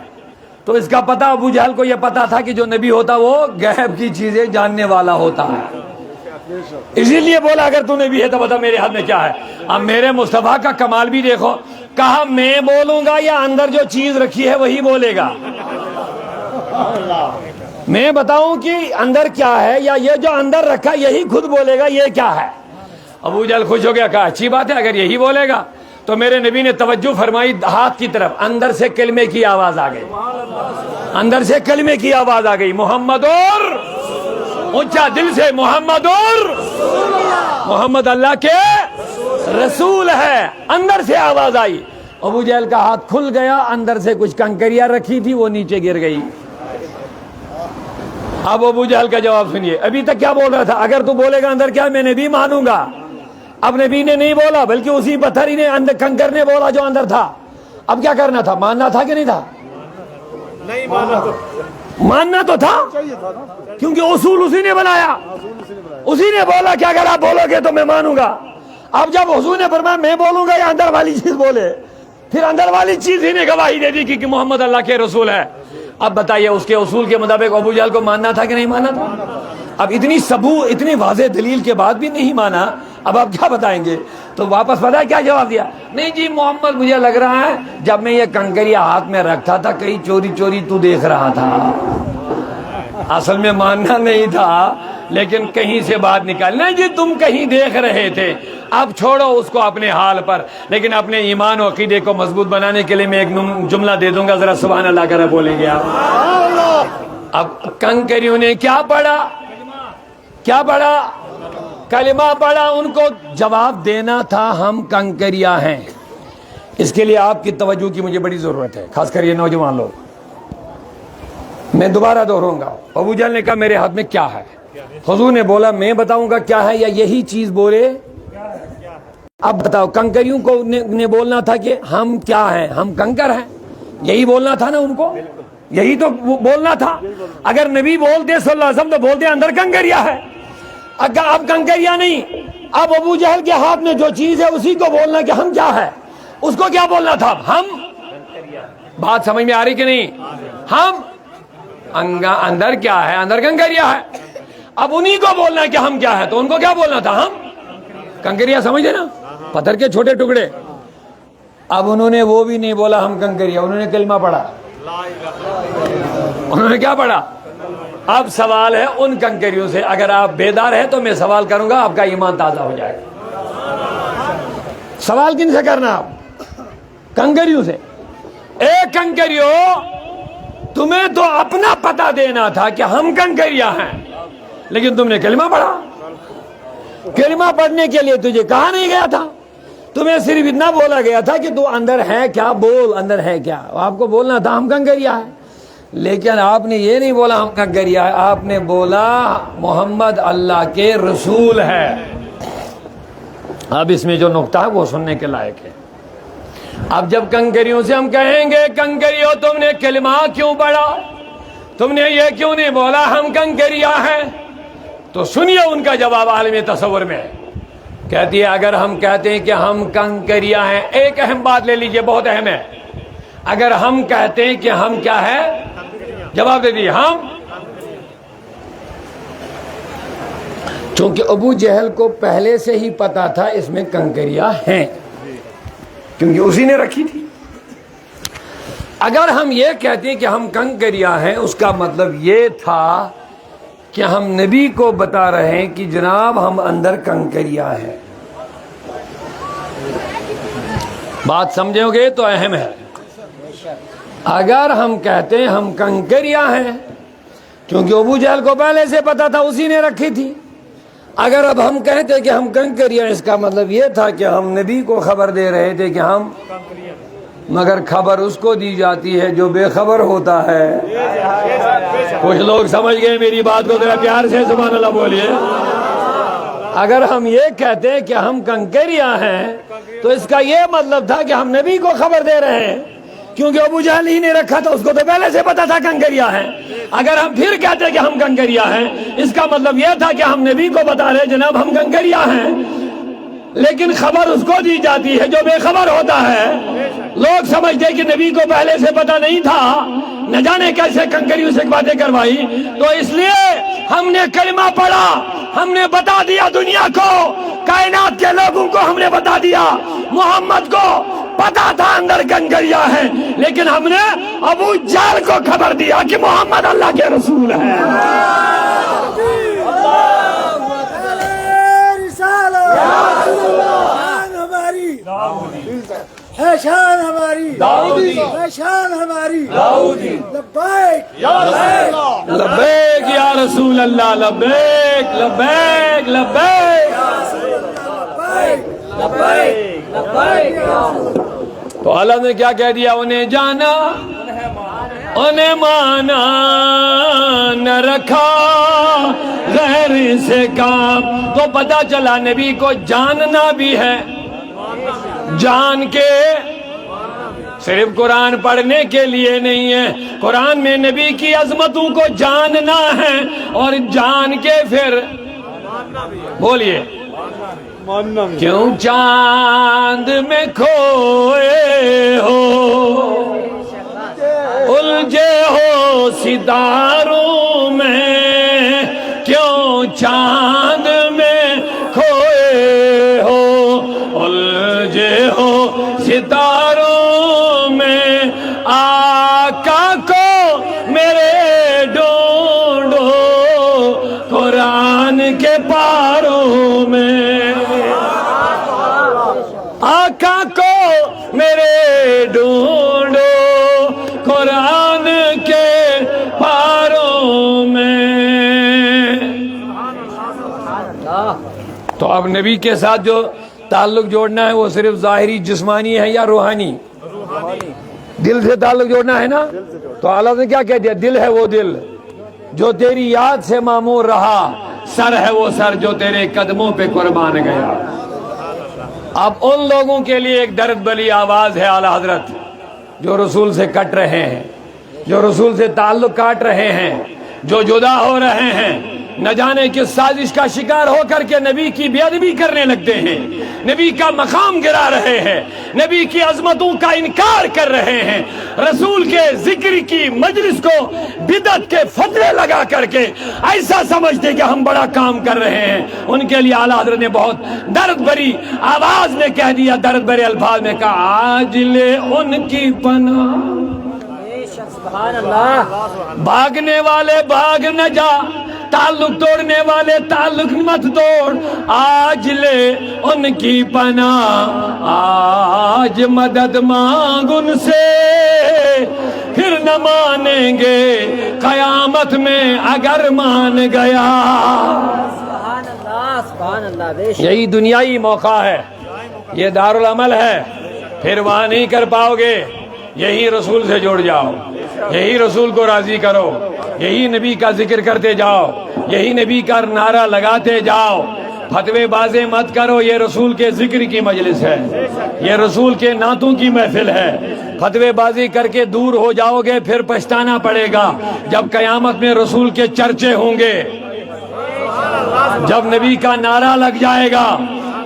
A: تو اس کا پتہ ابو جہل کو یہ پتا تھا کہ جو نبی ہوتا وہ غیب کی چیزیں جاننے والا ہوتا ہے، اسی لیے بولا اگر تو نبی ہے تو بتا میرے ہاتھ میں کیا ہے. اب میرے مصطفیٰ کا کمال بھی دیکھو، کہا میں بولوں گا یا اندر جو چیز رکھی ہے وہی بولے گا؟ میں بتاؤں کہ اندر کیا ہے یا یہ جو اندر رکھا یہی خود بولے گا یہ کیا ہے؟ ابو جہل خوش ہو گیا، کہا اچھی بات ہے اگر یہی بولے گا. تو میرے نبی نے توجہ فرمائی ہاتھ کی طرف، اندر سے کلمے کی آواز آ گئی، اندر سے کلمے کی آواز آ گئی، محمد اور اونچا دل سے محمد اور محمد اللہ کے رسول ہے. اندر سے آواز آئی، ابو جہل کا ہاتھ کھل گیا، اندر سے کچھ کنکریاں رکھی تھی وہ نیچے گر گئی. اب ابو جہل کا جواب سنیے، ابھی تک کیا بول رہا تھا؟ اگر تو بولے گا اندر کیا میں نبی مانوں گا. اب نبی نے نہیں بولا بلکہ اسی پتھر ہی نے اندر کنکر نے بولا جو اندر تھا. اب کیا کرنا تھا؟ ماننا تھا کہ نہیں تھا؟
C: نہیں مانا تو
A: ماننا تو تھا کیونکہ اصول اسی نے بنایا، اسی نے بولا کہ اگر آپ بولو گے تو میں مانوں گا. اب جب حضور نے فرمایا میں بولوں گا یا اندر والی چیز بولے، پھر اندر والی چیز ہی نے گواہی دے دی کہ محمد اللہ کے رسول ہے. اب بتائیے اس کے اصول کے مطابق ابو جہل کو ماننا تھا کہ نہیں ماننا تھا؟ اب اتنی واضح دلیل کے بعد بھی نہیں مانا، اب آپ کیا بتائیں گے؟ تو واپس پتہ ہے کیا جواب دیا؟ نہیں جی محمد مجھے لگ رہا ہے جب میں یہ کنکریاں ہاتھ میں رکھتا تھا کہیں چوری چوری تو دیکھ رہا تھا. اصل میں ماننا نہیں تھا لیکن کہیں سے بات نکالنا جی تم کہیں دیکھ رہے تھے. اب چھوڑو اس کو اپنے حال پر، لیکن اپنے ایمان و عقیدے کو مضبوط بنانے کے لیے میں ایک جملہ دے دوں گا، ذرا سبحان اللہ کرا بولیں گے آپ. اب کنکریوں نے کیا پڑھا؟ کیا پڑھا؟ کلمہ پڑھا. ان کو جواب دینا تھا ہم کنکریاں ہیں. اس کے لیے آپ کی توجہ کی مجھے بڑی ضرورت ہے، خاص کر یہ نوجوان لوگ. میں دوبارہ دوہراؤں گا. ابو جہل نے کہا میرے ہاتھ میں کیا ہے؟ حضور نے بولا میں بتاؤں گا کیا ہے یا یہی چیز بولے؟ اب بتاؤ، کنکریوں کو نے بولنا تھا کہ ہم کیا ہیں؟ ہم کنکر ہیں، یہی بولنا تھا نا ان کو، یہی تو بولنا تھا. اگر نبی بولتے صلی اللہ علیہ وسلم تو بولتے اندر کنکریاں ہے. اگر اب کنکریاں نہیں، اب ابو جہل کے ہاتھ میں جو چیز ہے اسی کو بولنا کہ ہم کیا ہے. اس کو کیا بولنا تھا؟ ہم. بات سمجھ میں آ رہی کہ نہیں؟ ہم اندر کیا ہے؟ اندر کنکریاں ہے. اب انہی کو بولنا ہے کہ ہم کیا ہے، تو ان کو کیا بولنا تھا؟ ہم کنکریاں. سمجھے نا، پتھر کے چھوٹے ٹکڑے. اب انہوں نے وہ بھی نہیں بولا ہم کنکریاں، انہوں نے کلمہ پڑھا. انہوں نے کیا پڑھا؟ اب سوال ہے ان کنکریوں سے، اگر آپ بیدار ہیں تو میں سوال کروں گا، آپ کا ایمان تازہ ہو جائے گا. سوال کن سے کرنا؟ آپ کنکریوں سے. اے کنکریوں، تمہیں تو اپنا پتہ دینا تھا کہ ہم کنکریاں ہیں، لیکن تم نے کلمہ پڑھا. کلمہ پڑھنے کے لیے تجھے کہا نہیں گیا تھا، تمہیں صرف اتنا بولا گیا تھا کہ تو اندر ہے کیا، بول اندر ہے کیا. آپ کو بولنا تھا ہم کنکریاں ہیں، لیکن آپ نے یہ نہیں بولا ہم کنکریاں ہیں، آپ نے بولا محمد اللہ کے رسول ہے. اب اس میں جو نقطہ ہے وہ سننے کے لائق ہے. اب جب کنکریوں سے ہم کہیں گے کنکریوں تم نے کلمہ کیوں پڑھا، تم نے یہ کیوں نہیں بولا ہم کنکریا ہیں؟ تو سنیے ان کا جواب عالم تصور میں کہتی ہے اگر ہم کہتے ہیں کہ ہم کنکریا ہیں، ایک اہم بات لے لیجئے، بہت اہم ہے، اگر ہم کہتے ہیں کہ ہم کیا ہے، جواب دے دیے ہم، چونکہ ابو جہل کو پہلے سے ہی پتا تھا اس میں کنکریا ہیں، کیونکہ اسی نے رکھی تھی۔ اگر ہم یہ کہتے ہیں کہ ہم کنکریا ہیں، اس کا مطلب یہ تھا کہ ہم نبی کو بتا رہے ہیں کہ جناب ہم اندر کنکریا ہیں۔ بات سمجھو گے تو اہم ہے۔ اگر ہم کہتے ہیں ہم کنکریا ہیں، کیونکہ ابو جہل کو پہلے سے پتا تھا، اسی نے رکھی تھی، اگر اب ہم کہتے کہ ہم کنکریا، اس کا مطلب یہ تھا کہ ہم نبی کو خبر دے رہے تھے کہ ہم، مگر خبر اس کو دی جاتی ہے جو بے خبر ہوتا ہے۔ کچھ لوگ سمجھ گئے میری بات کو، ذرا پیار سے سبحان اللہ بولیے۔ اگر ہم یہ کہتے ہیں کہ ہم کنکریا ہیں تو اس کا یہ مطلب تھا کہ ہم نبی کو خبر دے رہے ہیں، کیونکہ ابو جہل ہی نے رکھا تھا، اس کو تو پہلے سے پتا تھا کنکریا ہے۔ اگر ہم پھر کہتے کہ ہم کنکریا ہیں، اس کا مطلب یہ تھا کہ ہم نبی کو بتا رہے جناب ہم کنکریا ہیں، لیکن خبر اس کو دی جاتی ہے جو بے خبر ہوتا ہے۔ لوگ سمجھتے کہ نبی کو پہلے سے پتا نہیں تھا، نہ جانے کیسے کنکریوں سے باتیں کروائی، تو اس لیے ہم نے کلمہ پڑھا، ہم نے بتا دیا دنیا کو، کائنات کے لوگوں کو ہم نے بتا دیا، محمد کو پتا تھا اندر کنکریا ہے، لیکن ہم نے ابو جہل کو خبر دیا کہ محمد اللہ کے رسول ہے۔
B: ہے شان ہماری
A: داؤدی،
B: ہے شان ہماری
A: داؤدی،
B: لبیک
A: لبیک یا رسول اللہ، لبیک لبیک لبیک۔ تو اللہ نے کیا کہہ دیا؟ انہیں جانا انہیں مانا، نہ رکھا غیر سے کام۔ تو پتا چلا نبی کو جاننا بھی ہے، جان کے صرف قرآن پڑھنے کے لیے نہیں ہے، قرآن میں نبی کی عظمتوں کو جاننا ہے، اور جان کے پھر بولیے کیوں چاند میں کھوئے ہو، الجھے ہو ستاروں میں، کیوں چاند میں کھوئے ہو، الجھے ہو ستاروں میں، آقا کو میرے ڈھونڈو قرآن کے پاروں میں، آقا کو میرے ڈھونڈو قرآن کے پاروں میں۔ تو اب نبی کے ساتھ جو تعلق جوڑنا ہے وہ صرف ظاہری جسمانی ہے یا روحانی؟ دل سے تعلق جوڑنا ہے نا۔ تو اللہ نے کیا کہہ دیا؟ دل ہے وہ دل جو تیری یاد سے معمور رہا، سر ہے وہ سر جو تیرے قدموں پہ قربان گیا۔ اب ان لوگوں کے لیے ایک درد بلی آواز ہے اعلیٰ حضرت، جو رسول سے کٹ رہے ہیں، جو رسول سے تعلق کاٹ رہے ہیں، جو جدا ہو رہے ہیں، نہ جانے کس سازش کا شکار ہو کر کے نبی کی بے ادبی کرنے لگتے ہیں، نبی کا مقام گرا رہے ہیں، نبی کی عظمتوں کا انکار کر رہے ہیں، رسول کے ذکر کی مجلس کو بدعت کے فتوے لگا کر کے ایسا سمجھتے کہ ہم بڑا کام کر رہے ہیں، ان کے لیے اعلیٰ حضرت نے بہت درد بھری آواز میں کہہ دیا، درد بھرے الفاظ میں کہا، آج لے ان کی پناہ،
D: سبحان اللہ،
A: بھاگنے والے بھاگ نہ جا، تعلق توڑنے والے تعلق مت توڑ، آج لے ان کی پناہ، آج مدد مانگ ان سے، پھر نہ مانیں گے قیامت میں اگر مان گیا۔
D: سبحان اللہ، سبحان اللہ، بے شک۔
A: یہی دنیائی موقع ہے، یہ دارالعمل ہے، پھر وہاں نہیں کر پاؤ گے، یہی رسول سے جڑ جاؤ، یہی رسول کو راضی کرو، یہی نبی کا ذکر کرتے جاؤ، یہی نبی کا نعرہ لگاتے جاؤ، فتوے بازی مت کرو، یہ رسول کے ذکر کی مجلس ہے، یہ رسول کے نعتوں کی محفل ہے۔ فتوے بازی کر کے دور ہو جاؤ گے پھر پچھتانا پڑے گا جب قیامت میں رسول کے چرچے ہوں گے، جب نبی کا نعرہ لگ جائے گا،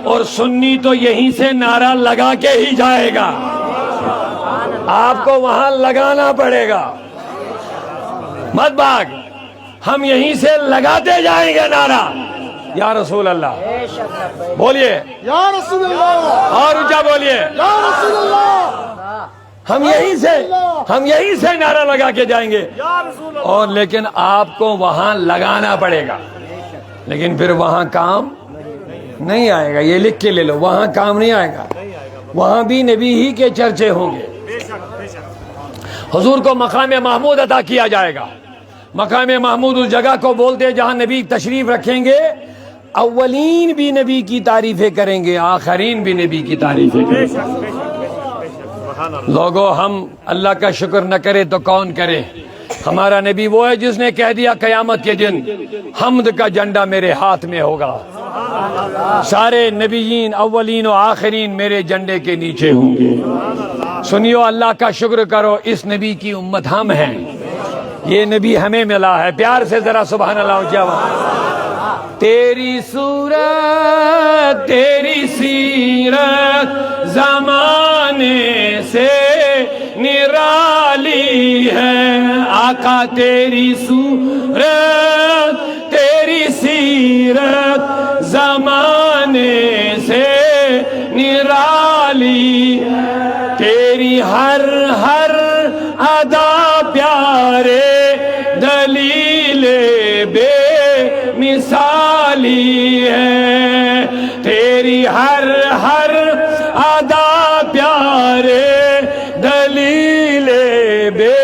A: اور سنی تو یہیں سے نعرہ لگا کے ہی جائے گا، آپ کو وہاں لگانا پڑے گا، مت بھاگ، ہم یہیں سے لگاتے جائیں گے نعرہ یا رسول اللہ، بولیے
B: یا رسول اللہ،
A: اور اونچا بولیے
B: یا رسول اللہ،
A: ہم یہیں سے نعرہ لگا کے جائیں گے، اور لیکن آپ کو وہاں لگانا پڑے گا، لیکن پھر وہاں کام نہیں آئے گا، یہ لکھ کے لے لو، وہاں کام نہیں آئے گا، وہاں بھی نبی ہی کے چرچے ہوں گے۔ حضور کو مقام محمود عطا کیا جائے گا۔ مقام محمود اس جگہ کو بولتے ہیں جہاں نبی تشریف رکھیں گے، اولین بھی نبی کی تعریفیں کریں گے، آخرین بھی نبی کی تعریفیں کریں گے۔ لوگوں، ہم اللہ کا شکر نہ کرے تو کون کرے؟ ہمارا نبی وہ ہے جس نے کہہ دیا قیامت کے دن حمد کا جھنڈا میرے ہاتھ میں ہوگا، سارے نبیین اولین و آخرین میرے جھنڈے کے نیچے ہوں گے۔ سنیو، اللہ کا شکر کرو، اس نبی کی امت ہم ہیں، یہ نبی ہمیں ملا ہے۔ پیار سے ذرا سبحان اللہ جواب۔ تیری صورت تیری سیرت زمانے سے نرالی ہے، آقا تیری صورت تیری سیرت زمانے سے نرالی، تیری ہر ہر ادا پیارے دلیل بے مثالی ہے، تیری ہر ہر ادا پیارے دلیل بے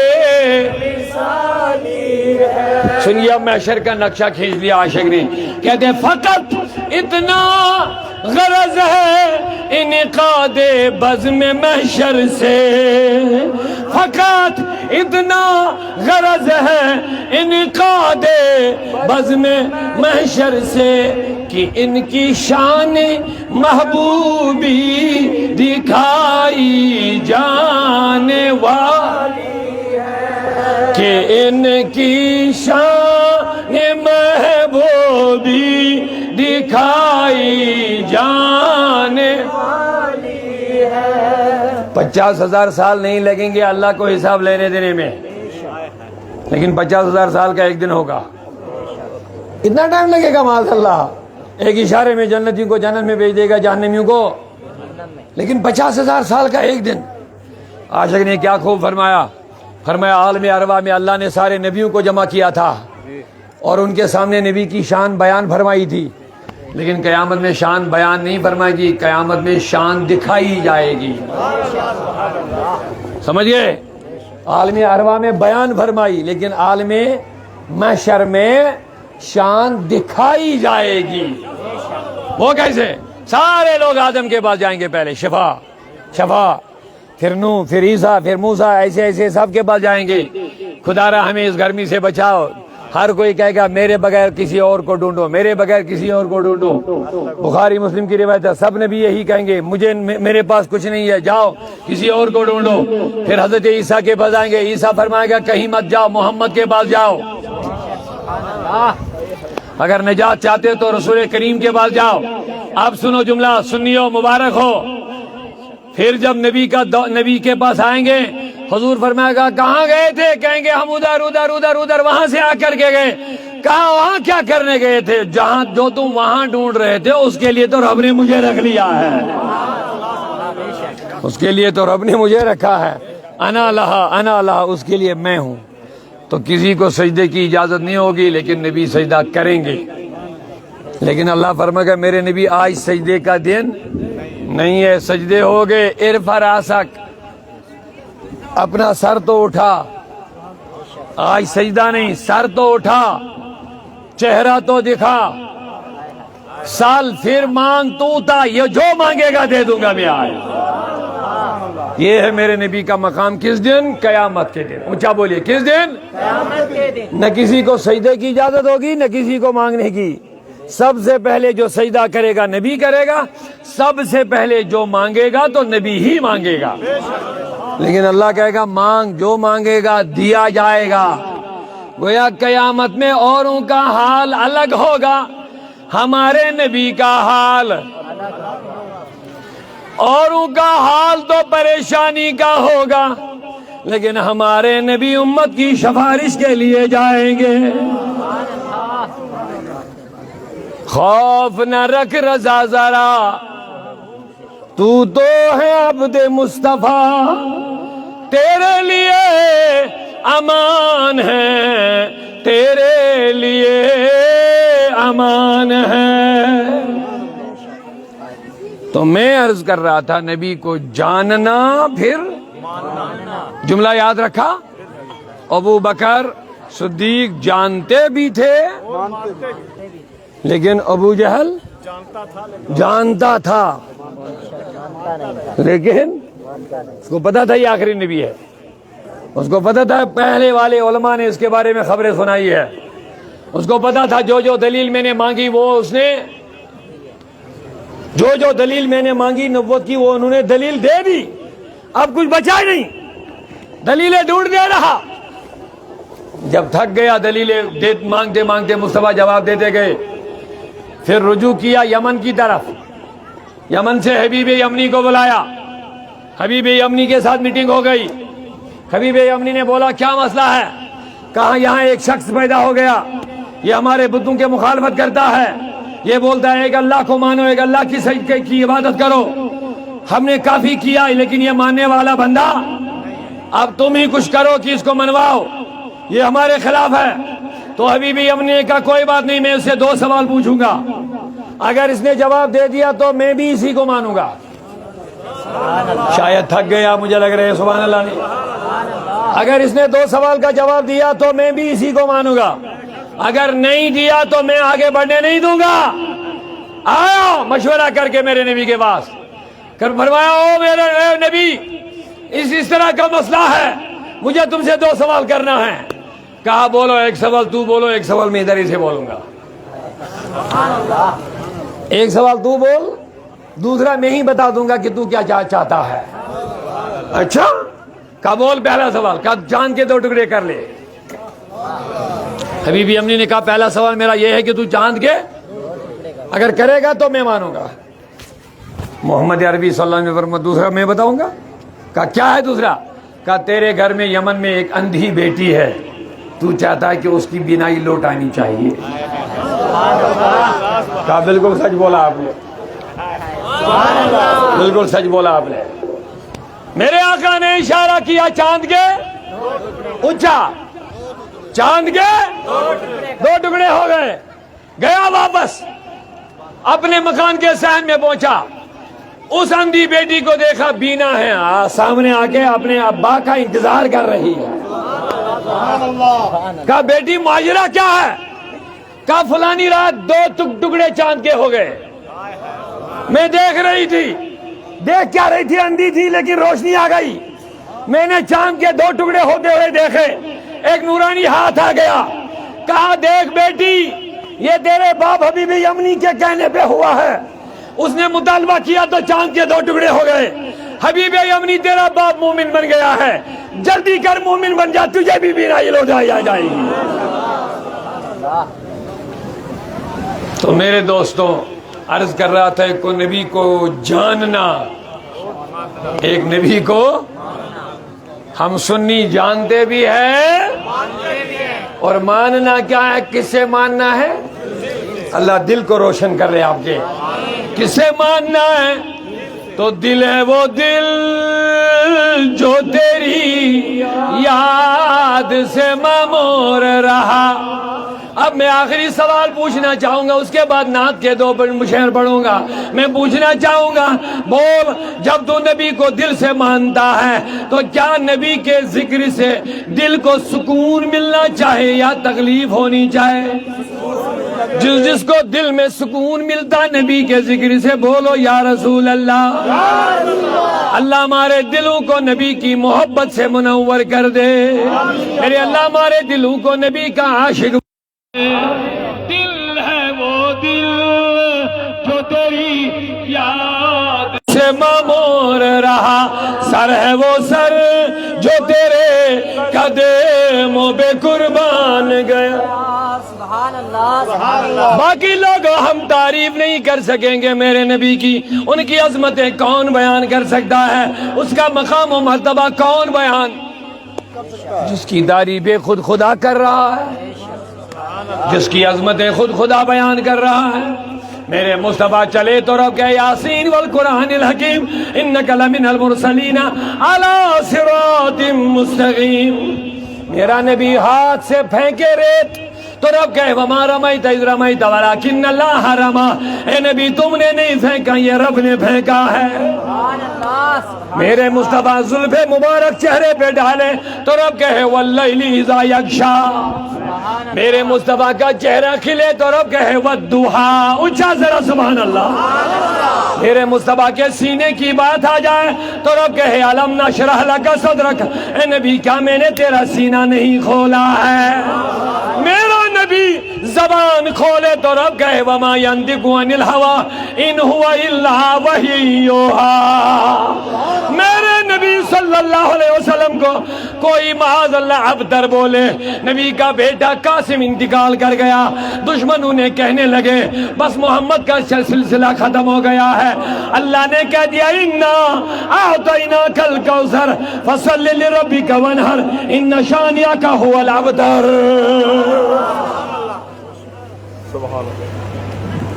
A: مثالی ہے۔ سنیے، اب محشر کا نقشہ کھینچ لیا عاشق نے، کہتے ہیں فقط اتنا غرض ہے انعقاد بزم محشر سے، فقط اتنا غرض ہے انعقاد بزم محشر سے کہ ان کی شان محبوبی دکھائی جانے والی ہے، کہ ان کی شان محبوبی دکھائی جانے والی ہے۔ 50,000 سال نہیں لگیں گے اللہ کو حساب لینے دینے میں، لیکن 50,000 سال کا ایک دن ہوگا۔ اتنا ٹائم لگے گا معاذ اللہ، ایک اشارے میں جنتیوں کو جنت میں بھیج دے گا، جہنمیوں کو، لیکن 50,000 سال کا ایک دن۔ عاشق نے کیا خوب فرمایا، فرمایا عالم ارواح میں اللہ نے سارے نبیوں کو جمع کیا تھا اور ان کے سامنے نبی کی شان بیان فرمائی تھی، لیکن قیامت میں شان بیان نہیں فرمائے گی، قیامت میں شان دکھائی جائے گی۔ سمجھ گئے؟ عالم ارواح میں بیان فرمائی، لیکن عالم محشر میں شان دکھائی جائے گی۔ وہ کیسے؟ سارے لوگ آدم کے پاس جائیں گے، پہلے شفا، پھر نوح، پھر عیسیٰ، پھر موسیٰ، ایسے ایسے سب کے پاس جائیں گے، خدا را ہمیں اس گرمی سے بچاؤ۔ ہر کوئی کہے گا میرے بغیر کسی اور کو ڈھونڈو، میرے بغیر کسی اور کو ڈھونڈو۔ بخاری مسلم کی روایت ہے، سب نبی یہی کہیں گے، میرے پاس کچھ نہیں ہے، جاؤ کسی اور کو ڈھونڈو۔ پھر حضرت عیسیٰ کے پاس آئیں گے، عیسیٰ فرمائے گا کہیں مت جاؤ، محمد کے پاس جاؤ، اگر نجات چاہتے تو رسول کریم کے پاس جاؤ۔ اب سنو جملہ، سنیو مبارک ہو۔ پھر جب نبی کے پاس آئیں گے، حضور فرمائے گا کہاں گئے تھے؟ کہیں گے ہم ادھر وہاں سے آ کر کے گئے۔ کہاں؟ وہاں کیا کرنے گئے تھے؟ جہاں جو تم وہاں ڈھونڈ رہے تھے اس کے لیے تو رب نے مجھے رکھ لیا ہے، اس کے لیے تو رب نے مجھے رکھا ہے، انا لہا، اس کے لیے میں ہوں۔ تو کسی کو سجدے کی اجازت نہیں ہوگی، لیکن نبی سجدہ کریں گے۔ لیکن اللہ فرمائے گا میرے نبی آج سجدے کا دن نہیں ہے، سجدے ہو گئے، ارفع راسک، اپنا سر تو اٹھا، آج سجدہ نہیں، سر تو اٹھا، چہرہ تو دکھا، سال پھر مانگ تو تا، یہ جو مانگے گا دے دوں گا میں آج۔ یہ ہے میرے نبی کا مقام۔ کس دن؟ قیامت کے دن۔ اونچا بولیے، کس دن؟
D: قیامت کے دن۔
A: نہ کسی کو سجدے کی اجازت ہوگی، نہ کسی کو مانگنے کی، سب سے پہلے جو سجدہ کرے گا نبی کرے گا، سب سے پہلے جو مانگے گا تو نبی ہی مانگے گا، لیکن اللہ کہے گا مانگ، جو مانگے گا دیا جائے گا۔ گویا قیامت میں اوروں کا حال الگ ہوگا، ہمارے نبی کا حال، اوروں کا حال تو پریشانی کا ہوگا، لیکن ہمارے نبی امت کی سفارش کے لیے جائیں گے۔ خوف نہ رکھ رضا ذرا، تو ہے عبد مصطفیٰ، تیرے لیے امان ہے، تیرے لیے امان ہے۔ تو میں عرض کر رہا تھا نبی کو جاننا پھر جملہ یاد رکھا، ابو بکر صدیق جانتے بھی تھے لیکن ابو جہل جانتا تھا، لیکن اس کو پتا تھا یہ آخری نبی ہے، اس کو پتا تھا پہلے والے علماء نے اس کے بارے میں خبریں سنائی ہے، اس کو پتا تھا جو جو دلیل میں نے مانگی وہ اس نے، جو دلیل میں نے مانگی نبوت کی وہ انہوں نے دلیل دے دی، اب کچھ بچا ہی نہیں، دلیلیں ڈھونڈ دے رہا۔ جب تھک گیا دلیلیں مانگتے مانگتے مصطفیٰ جواب دیتے گئے، پھر رجوع کیا یمن کی طرف، یمن سے حبیب یمنی کو بلایا، حبیب یمنی کے ساتھ میٹنگ ہو گئی، حبیب یمنی نے بولا کیا مسئلہ ہے؟ کہا یہاں ایک شخص پیدا ہو گیا، یہ ہمارے بتوں کے مخالفت کرتا ہے، یہ بولتا ہے ایک اللہ کو مانو، ایک اللہ کی عبادت کرو، ہم نے کافی کیا لیکن یہ ماننے والا بندہ، اب تم ہی کچھ کرو کہ اس کو منواؤ، یہ ہمارے خلاف ہے۔ تو حبیب یمنی نے کہا کوئی بات نہیں، میں اسے 2 سوال پوچھوں گا، اگر اس نے جواب دے دیا تو میں بھی اسی کو مانوں گا۔ شاید تھک گیا مجھے لگ رہے سبحان اللہ نہیں، اگر اس نے 2 سوال کا جواب دیا تو میں بھی اسی کو مانوں گا، اگر نہیں دیا تو میں آگے بڑھنے نہیں دوں گا۔ آیا مشورہ کر کے میرے نبی کے پاس، فرمایا او میرے نبی اس طرح کا مسئلہ ہے، مجھے تم سے 2 سوال کرنا ہے۔ کہا بولو، ایک سوال تو بولو، ایک سوال میں ادھر ہی سے بولوں گا، ایک سوال تو بول، دوسرا میں ہی بتا دوں گا کہ تو کیا چاہتا ہے۔ اچھا کہا بول پہلا سوال، کہا چاند کے 2 ٹکڑے کر لے۔ حبیب یمنی نے کہا پہلا سوال میرا یہ ہے کہ تو چاند کے اگر کرے گا تو میں مانوں گا۔ محمد عربی صلی اللہ علیہ وسلم نے فرمایا دوسرا میں بتاؤں گا۔ کہا کیا ہے دوسرا؟ کہا تیرے گھر میں یمن میں ایک اندھی بیٹی ہے، تو چاہتا ہے کہ اس کی بینائی لوٹ آنی چاہیے۔ کہا بالکل سچ بولا آپ نے، بالکل سچ بولا آپ نے۔ میرے آقا نے اشارہ کیا چاند کے، اونچا چاند کے 2 ٹکڑے ہو گئے، گیا واپس اپنے مکان کے صحن میں پہنچا، اس اندھی بیٹی کو دیکھا بینا ہے، سامنے آ کے اپنے ابا کا انتظار کر رہی ہے۔ کہا بیٹی ماجرا کیا ہے؟ کہا فلانی رات 2 ٹکڑے چاند کے ہو گئے، میں دیکھ رہی تھی، دیکھ کیا رہی تھی؟ اندھی تھی لیکن روشنی آ گئی، میں نے چاند کے 2 ٹکڑے ہوتے ہوئے دیکھے، ایک نورانی ہاتھ آ گیا، کہا دیکھ بیٹی یہ تیرے باپ حبیب یمنی کے کہنے پہ ہوا ہے، اس نے مطالبہ کیا تو چاند کے 2 ٹکڑے ہو گئے، حبیب یمنی تیرا باپ مومن بن گیا ہے، جلدی کر مومن بن جا، تجھے بھی بینائی لو جائے گی۔ تو میرے دوستوں عرض کر رہا تھا ایک کو نبی کو جاننا، ایک نبی کو ہم سنی جانتے بھی ہیں اور ماننا کیا ہے؟ کس سے ماننا ہے؟ اللہ دل کو روشن کر رہے آپ کے، کس سے ماننا ہے؟ تو دل ہے وہ دل جو تیری یاد سے معمور رہا۔ اب میں آخری سوال پوچھنا چاہوں گا، اس کے بعد نعت کے 2 شعر پڑھوں گا۔ میں پوچھنا چاہوں گا، بول جب تو نبی کو دل سے مانتا ہے تو کیا نبی کے ذکر سے دل کو سکون ملنا چاہے یا تکلیف ہونی چاہے؟ جس کو دل میں سکون ملتا نبی کے ذکر سے بولو یا رسول اللہ۔ اللہ ہمارے دلوں کو نبی کی محبت سے منور کر دے، میرے اللہ ہمارے دلوں کو نبی کا عاشق۔ دل ہے وہ دل سے معمور رہا، سر ہے وہ سر جو تیرے قدموں پہ قربان گیا۔
D: سبحان اللہ سبحان اللہ۔
A: باقی لوگ ہم تعریف نہیں کر سکیں گے میرے نبی کی، ان کی عظمتیں کون بیان کر سکتا ہے، اس کا مقام و مرتبہ کون بیان، جس کی تعریفیں خود خدا کر رہا ہے، جس کی عظمتیں خود خدا بیان کر رہا ہے۔ میرے مصطفیٰ چلے تو رب کہ یاسین والقرآن الحکیم انک لمن المرسلین علی صراط مستقیم۔ میرا نبی ہاتھ سے پھینکے ریت تو رب کہے وما رمیت اذ رمیت ولکن اللہ رمی، اے نبی تم نے نہیں پھینکا، یہ رب نے پھینکا ہے۔
D: سبحان اللہ سبحان
A: میرے مصطفیٰ زلف مبارک چہرے پہ ڈالے تو رب کہے واللیل اذا یغشا، میرے مصطفیٰ کا چہرہ کھلے تو رب کہے والضحیٰ، اونچا ذرا سبحان اللہ۔ میرے مصطفیٰ کے سینے کی بات آ جائے تو رب کہے الم نشرح لک صدرک، اے نبی کیا میں نے تیرا سینہ نہیں کھولا ہے؟ میرا نبی زبان کھولے تو رب کہے وما ینطق عن الہوی ان هو الا وحی یوحی۔ میرے نبی صلی اللہ علیہ وسلم کو کوئی معاذ اللہ ابتر بولے، نبی کا بیٹا قاسم انتقال کر گیا، دشمنوں نے کہنے لگے بس محمد کا سلسلہ ختم ہو گیا ہے، اللہ نے کہہ دیا انا اعطیناک الکوثر فصل لربک وانحر ان شانئک هو الابتر۔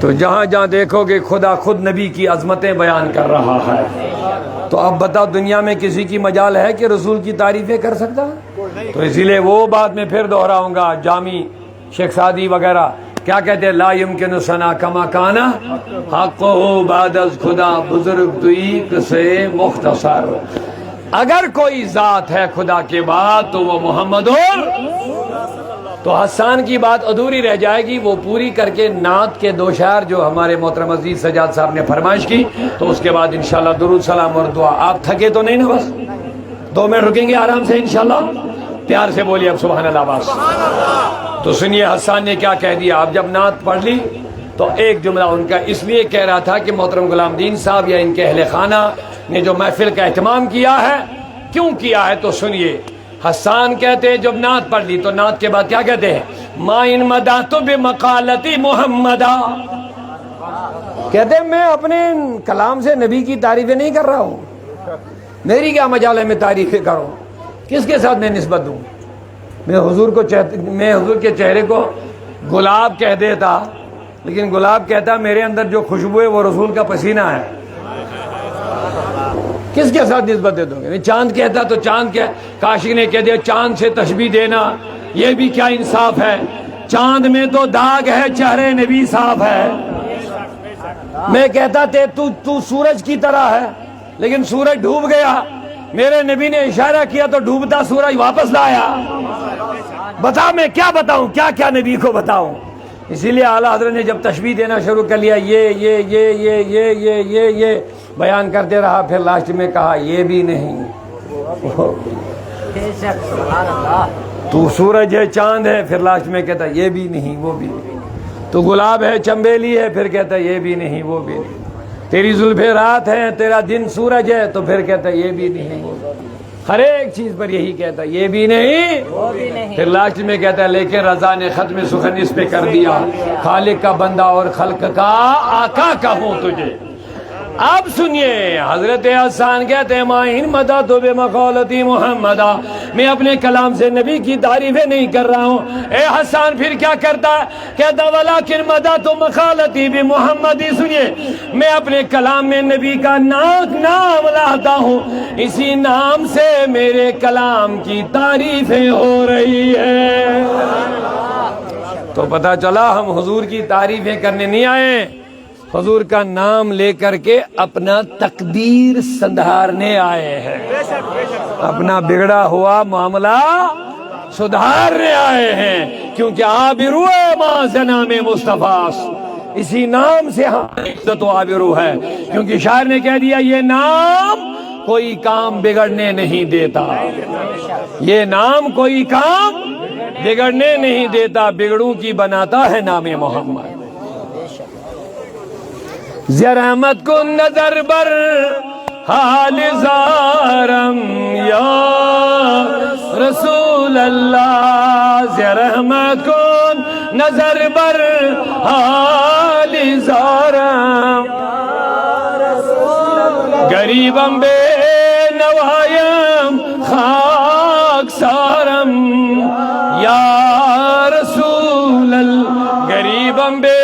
A: تو جہاں جہاں دیکھو گے خدا خود نبی کی عظمتیں بیان کر رہا ہے۔ تو اب بتاؤ دنیا میں کسی کی مجال ہے کہ رسول کی تعریفیں کر سکتا؟ تو اسی لیے وہ بات میں پھر دہراؤں گا، جامی شیخ سعدی وغیرہ کیا کہتے ہیں لا یمکن ثنا کما کانا حقہ بعد از خدا بزرگ توئی سے مختصر۔ اگر کوئی ذات ہے خدا کے بعد تو وہ محمد اور تو حسان کی بات ادھوری رہ جائے گی، وہ پوری کر کے نعت کے دو شعر جو ہمارے محترم عزیز سجاد صاحب نے فرمائش کی، تو اس کے بعد انشاءاللہ درود سلام اور دعا۔ آپ تھکے تو نہیں نا؟ بس 2 منٹ رکیں گے آرام سے انشاءاللہ، پیار سے بولیے اب سبحان اللہ بس۔ تو سنیے حسان نے کیا کہہ دیا۔ آپ جب نعت پڑھ لی تو ایک جملہ ان کا اس لیے کہہ رہا تھا کہ محترم غلام دین صاحب یا ان کے اہل خانہ نے جو محفل کا اہتمام کیا ہے، کیوں کیا ہے تو سنیے۔ حسان کہتے ہیں جب نعت پڑھ لی تو نعت کے بعد کیا کہتے ہیں ما ان مدحت بمقالتی محمدا، کہتے ہیں میں اپنے کلام سے نبی کی تعریفیں نہیں کر رہا ہوں، میری کیا مجال ہے میں تعریفیں کروں، کس کے ساتھ میں نسبت دوں؟ میں حضور کے چہرے کو گلاب کہہ دیتا، لیکن گلاب کہتا میرے اندر جو خوشبو ہے وہ رسول کا پسینہ ہے، کس کے ساتھ نسبت دے دوں گے؟ چاند کہتا تو چاند کیا، کاشی نے کہہ دیا چاند سے تشبیہ دینا یہ بھی کیا انصاف ہے، چاند میں تو داغ ہے چہرے نبی صاف ہے۔ میں کہتا تو سورج کی طرح ہے، لیکن سورج ڈوب گیا، میرے نبی نے اشارہ کیا تو ڈوبتا سورج واپس لایا۔ بتا میں کیا بتاؤں، کیا کیا نبی کو بتاؤں؟ اسی لیے اعلیٰ حضرت نے جب تشبیہ دینا شروع کر لیا یہ بیان کرتے رہا، پھر لاسٹ میں کہا یہ بھی نہیں، تو سورج ہے چاند ہے، پھر لاسٹ میں کہتا یہ بھی نہیں وہ بھی نہیں، تو گلاب ہے چنبیلی ہے، پھر کہتا یہ بھی نہیں وہ بھی نہیں، تیری زلفیں رات ہے تیرا دن سورج ہے، تو پھر کہتا یہ بھی نہیں وہ بھی نہیں، ہر ایک چیز پر یہی کہتا یہ بھی نہیں، پھر لاسٹ میں کہتا ہے لیکن رضا نے ختم سخن اس پہ کر دیا، خالق کا بندہ اور خلق کا آقا کہوں تجھے۔ اب سنیے حضرت حسان کہتے ہیں ماہین مدح تو بے مقالتی محمدہ، میں اپنے کلام سے نبی کی تعریفیں نہیں کر رہا ہوں۔ اے حسان پھر کیا کرتا ہے؟ کہتا ولیکن مدح تو مقالتی بے محمدی، سنیے میں اپنے کلام میں نبی کا نام لاتا ہوں، اسی نام سے میرے کلام کی تعریفیں ہو رہی ہیں۔ تو پتہ چلا ہم حضور کی تعریفیں کرنے نہیں آئے، حضور کا نام لے کر کے اپنا تقدیر سدھارنے آئے ہیں، اپنا بگڑا ہوا معاملہ سدھارنے آئے ہیں، کیونکہ آبرو ماں سے نام مصطفیٰ، اسی نام سے ہماری عزت و آبرو ہے، کیونکہ شاعر نے کہہ دیا یہ نام کوئی کام بگڑنے نہیں دیتا، یہ نام کوئی کام بگڑنے نہیں دیتا، بگڑوں کی بناتا ہے نام محمد۔ ضیا رحمت کو نظر بر حال زارم یا رسول اللہ، ضیا رحمت کو نظر بر حال زارم، غریبم بے نوایم خاک سارم یا رسول اللہ، غریبم بے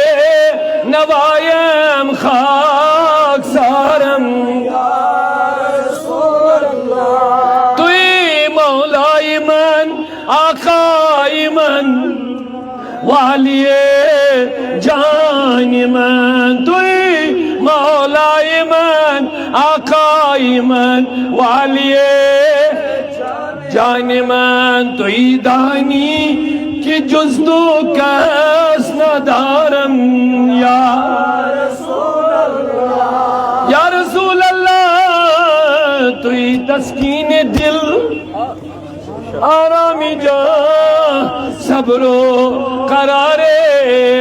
A: نوایم خاک سارم، توی مولائی من آقائی من والی جان من، توی مولائی من آقائی من والی جان من، توی دانی کہ جز تو کس ندارم یا رسول اللہ، توی تسکین دل آرامی جان صبر و قرار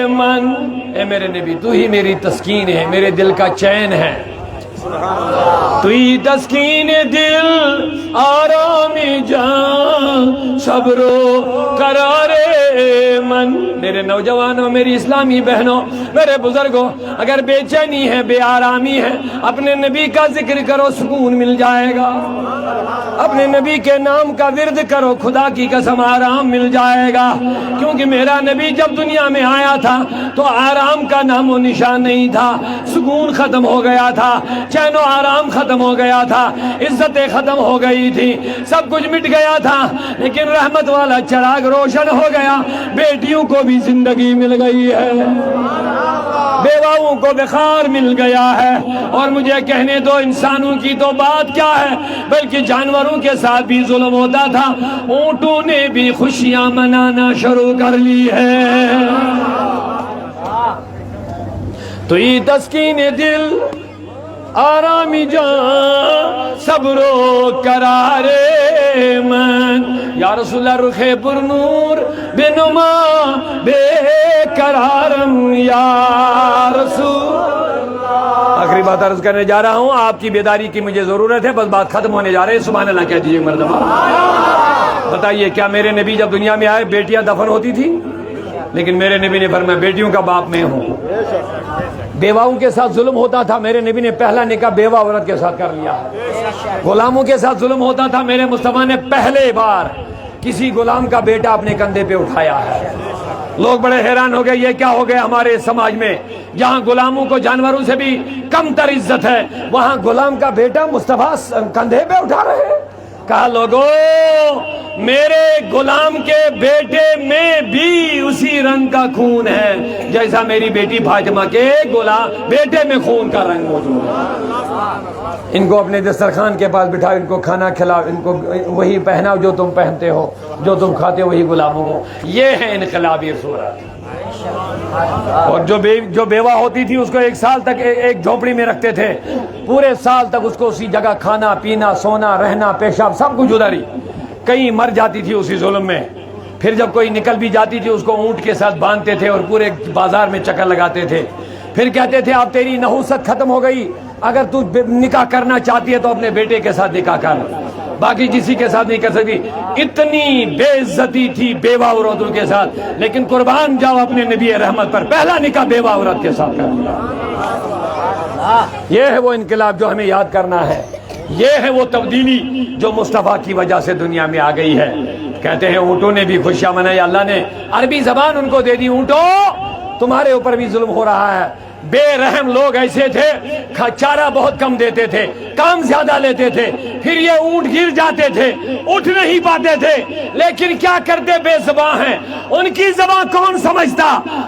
A: من، اے میرے نبی تو ہی میری تسکین ہے، میرے دل کا چین ہے، تو ہی تسکین دل آرامی جان صبر و قرار من۔ میرے نوجوانوں، میری اسلامی بہنوں، میرے بزرگوں، اگر بے چینی ہے، بے آرامی ہے، اپنے نبی کا ذکر کرو، سکون مل جائے گا۔ اپنے نبی کے نام کا ورد کرو، خدا کی قسم آرام مل جائے گا، کیونکہ میرا نبی جب دنیا میں آیا تھا تو آرام کا نام و نشان نہیں تھا، سکون ختم ہو گیا تھا، چین و آرام ختم ہو گیا تھا، عزتیں ختم ہو گئی تھی، سب کچھ مٹ گیا تھا، لیکن رحمت والا چراغ روشن ہو گیا، بیٹیوں کو بھی زندگی مل گئی ہے، بیواؤں کو بخار مل گیا ہے، اور مجھے کہنے دو انسانوں کی تو بات کیا ہے، بلکہ جانوروں کے ساتھ بھی ظلم ہوتا تھا، اونٹوں نے بھی خوشیاں منانا شروع کر لی ہے۔ تو یہ تسکین دل آرامی جان صبر و قرار من، یا رسول اللہ رخ پر نور بے نما بے قرارم یا رسول۔ آخری بات عرض کرنے جا رہا ہوں، آپ کی بیداری کی مجھے ضرورت ہے، بس بات ختم ہونے جا رہے ہیں، سبحان اللہ کہہ دیجیے مرتبہ۔ بتائیے کیا میرے نبی جب دنیا میں آئے بیٹیاں دفن ہوتی تھی؟ لیکن میرے نبی نے فرمایا بیٹیوں کا باپ میں ہوں۔ بیواؤں کے ساتھ ظلم ہوتا تھا، میرے نبی نے پہلا نکاح بیوہ عورت کے ساتھ کر لیا۔ غلاموں کے ساتھ ظلم ہوتا تھا، میرے مصطفیٰ نے پہلے بار کسی غلام کا بیٹا اپنے کندھے پہ اٹھایا ہے۔ لوگ بڑے حیران ہو گئے، یہ کیا ہو گیا ہمارے سماج میں، جہاں غلاموں کو جانوروں سے بھی کم تر عزت ہے، وہاں غلام کا بیٹا مصطفیٰ کندھے پہ اٹھا رہے ہیں۔ کہا لوگو میرے غلام کے بیٹے میں بھی اسی رنگ کا خون ہے جیسا میری بیٹی فاطمہ کے بیٹے میں خون کا رنگ موجود ہے۔ ان کو اپنے دسترخوان کے پاس بٹھاؤ، ان کو کھانا کھلاؤ، ان کو وہی پہناؤ جو تم پہنتے ہو، جو تم کھاتے ہو وہی غلاموں کو۔ یہ ہے انقلابی صورت۔ اور جو بیوہ ہوتی تھی اس کو 1 سال تک ایک جھونپڑی میں رکھتے تھے، پورے سال تک اس کو اسی جگہ کھانا پینا سونا رہنا پیشاب سب کچھ ادھر ہی، کہیں مر جاتی تھی اسی ظلم میں۔ پھر جب کوئی نکل بھی جاتی تھی اس کو اونٹ کے ساتھ باندھتے تھے اور پورے بازار میں چکر لگاتے تھے، پھر کہتے تھے اب تیری نحوست ختم ہو گئی، اگر تو نکاح کرنا چاہتی ہے تو اپنے بیٹے کے ساتھ نکاح کر، باقی کسی کے ساتھ نہیں کر سکتی۔ اتنی بے عزتی تھی بیوہ عورتوں کے ساتھ، لیکن قربان جاؤ اپنے نبی رحمت پر، پہلا نکاح بیوہ عورت کے ساتھ کر لیا۔ یہ ہے وہ انقلاب جو ہمیں یاد کرنا ہے، یہ ہے وہ تبدیلی جو مصطفیٰ کی وجہ سے دنیا میں آ گئی ہے۔ کہتے ہیں اونٹوں نے بھی خوشیاں منائی، اللہ نے عربی زبان ان کو دے دی، اونٹوں تمہارے اوپر بھی ظلم ہو رہا ہے۔ بے رحم لوگ ایسے تھے، چارہ بہت کم دیتے تھے، کام زیادہ لیتے تھے، پھر یہ اونٹ گر جاتے تھے، اٹھ نہیں پاتے تھے، لیکن کیا کرتے، بے زباں ہیں، ان کی زبان کون سمجھتا،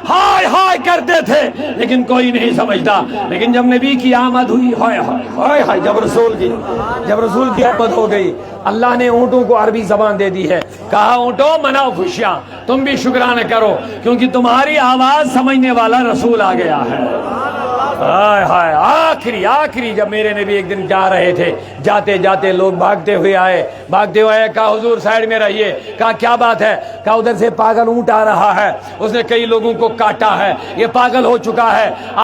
A: ہائے ہائے کرتے تھے لیکن کوئی نہیں سمجھتا۔ لیکن جب نبی کی آمد ہوئی، ہائے ہائے ہائے، جب رسول کی آمد ہو گئی، اللہ نے اونٹوں کو عربی زبان دے دی ہے، کہا اونٹوں مناؤ خوشیاں، تم بھی شکرانہ کرو کیونکہ تمہاری آواز سمجھنے والا رسول آ گیا ہے۔ ہائے ہائے، آخری جب میرے نبی ایک دن جا رہے تھے، جاتے جاتے لوگ بھاگتے ہوئے آئے، کہا حضور سائیڈ میں رہیے، کہا کیا بات ہے، کہا ادھر سے پاگل اونٹ آ رہا ہے، اس نے کئی لوگوں کو کاٹا ہے، یہ پاگل ہو چکا ہے،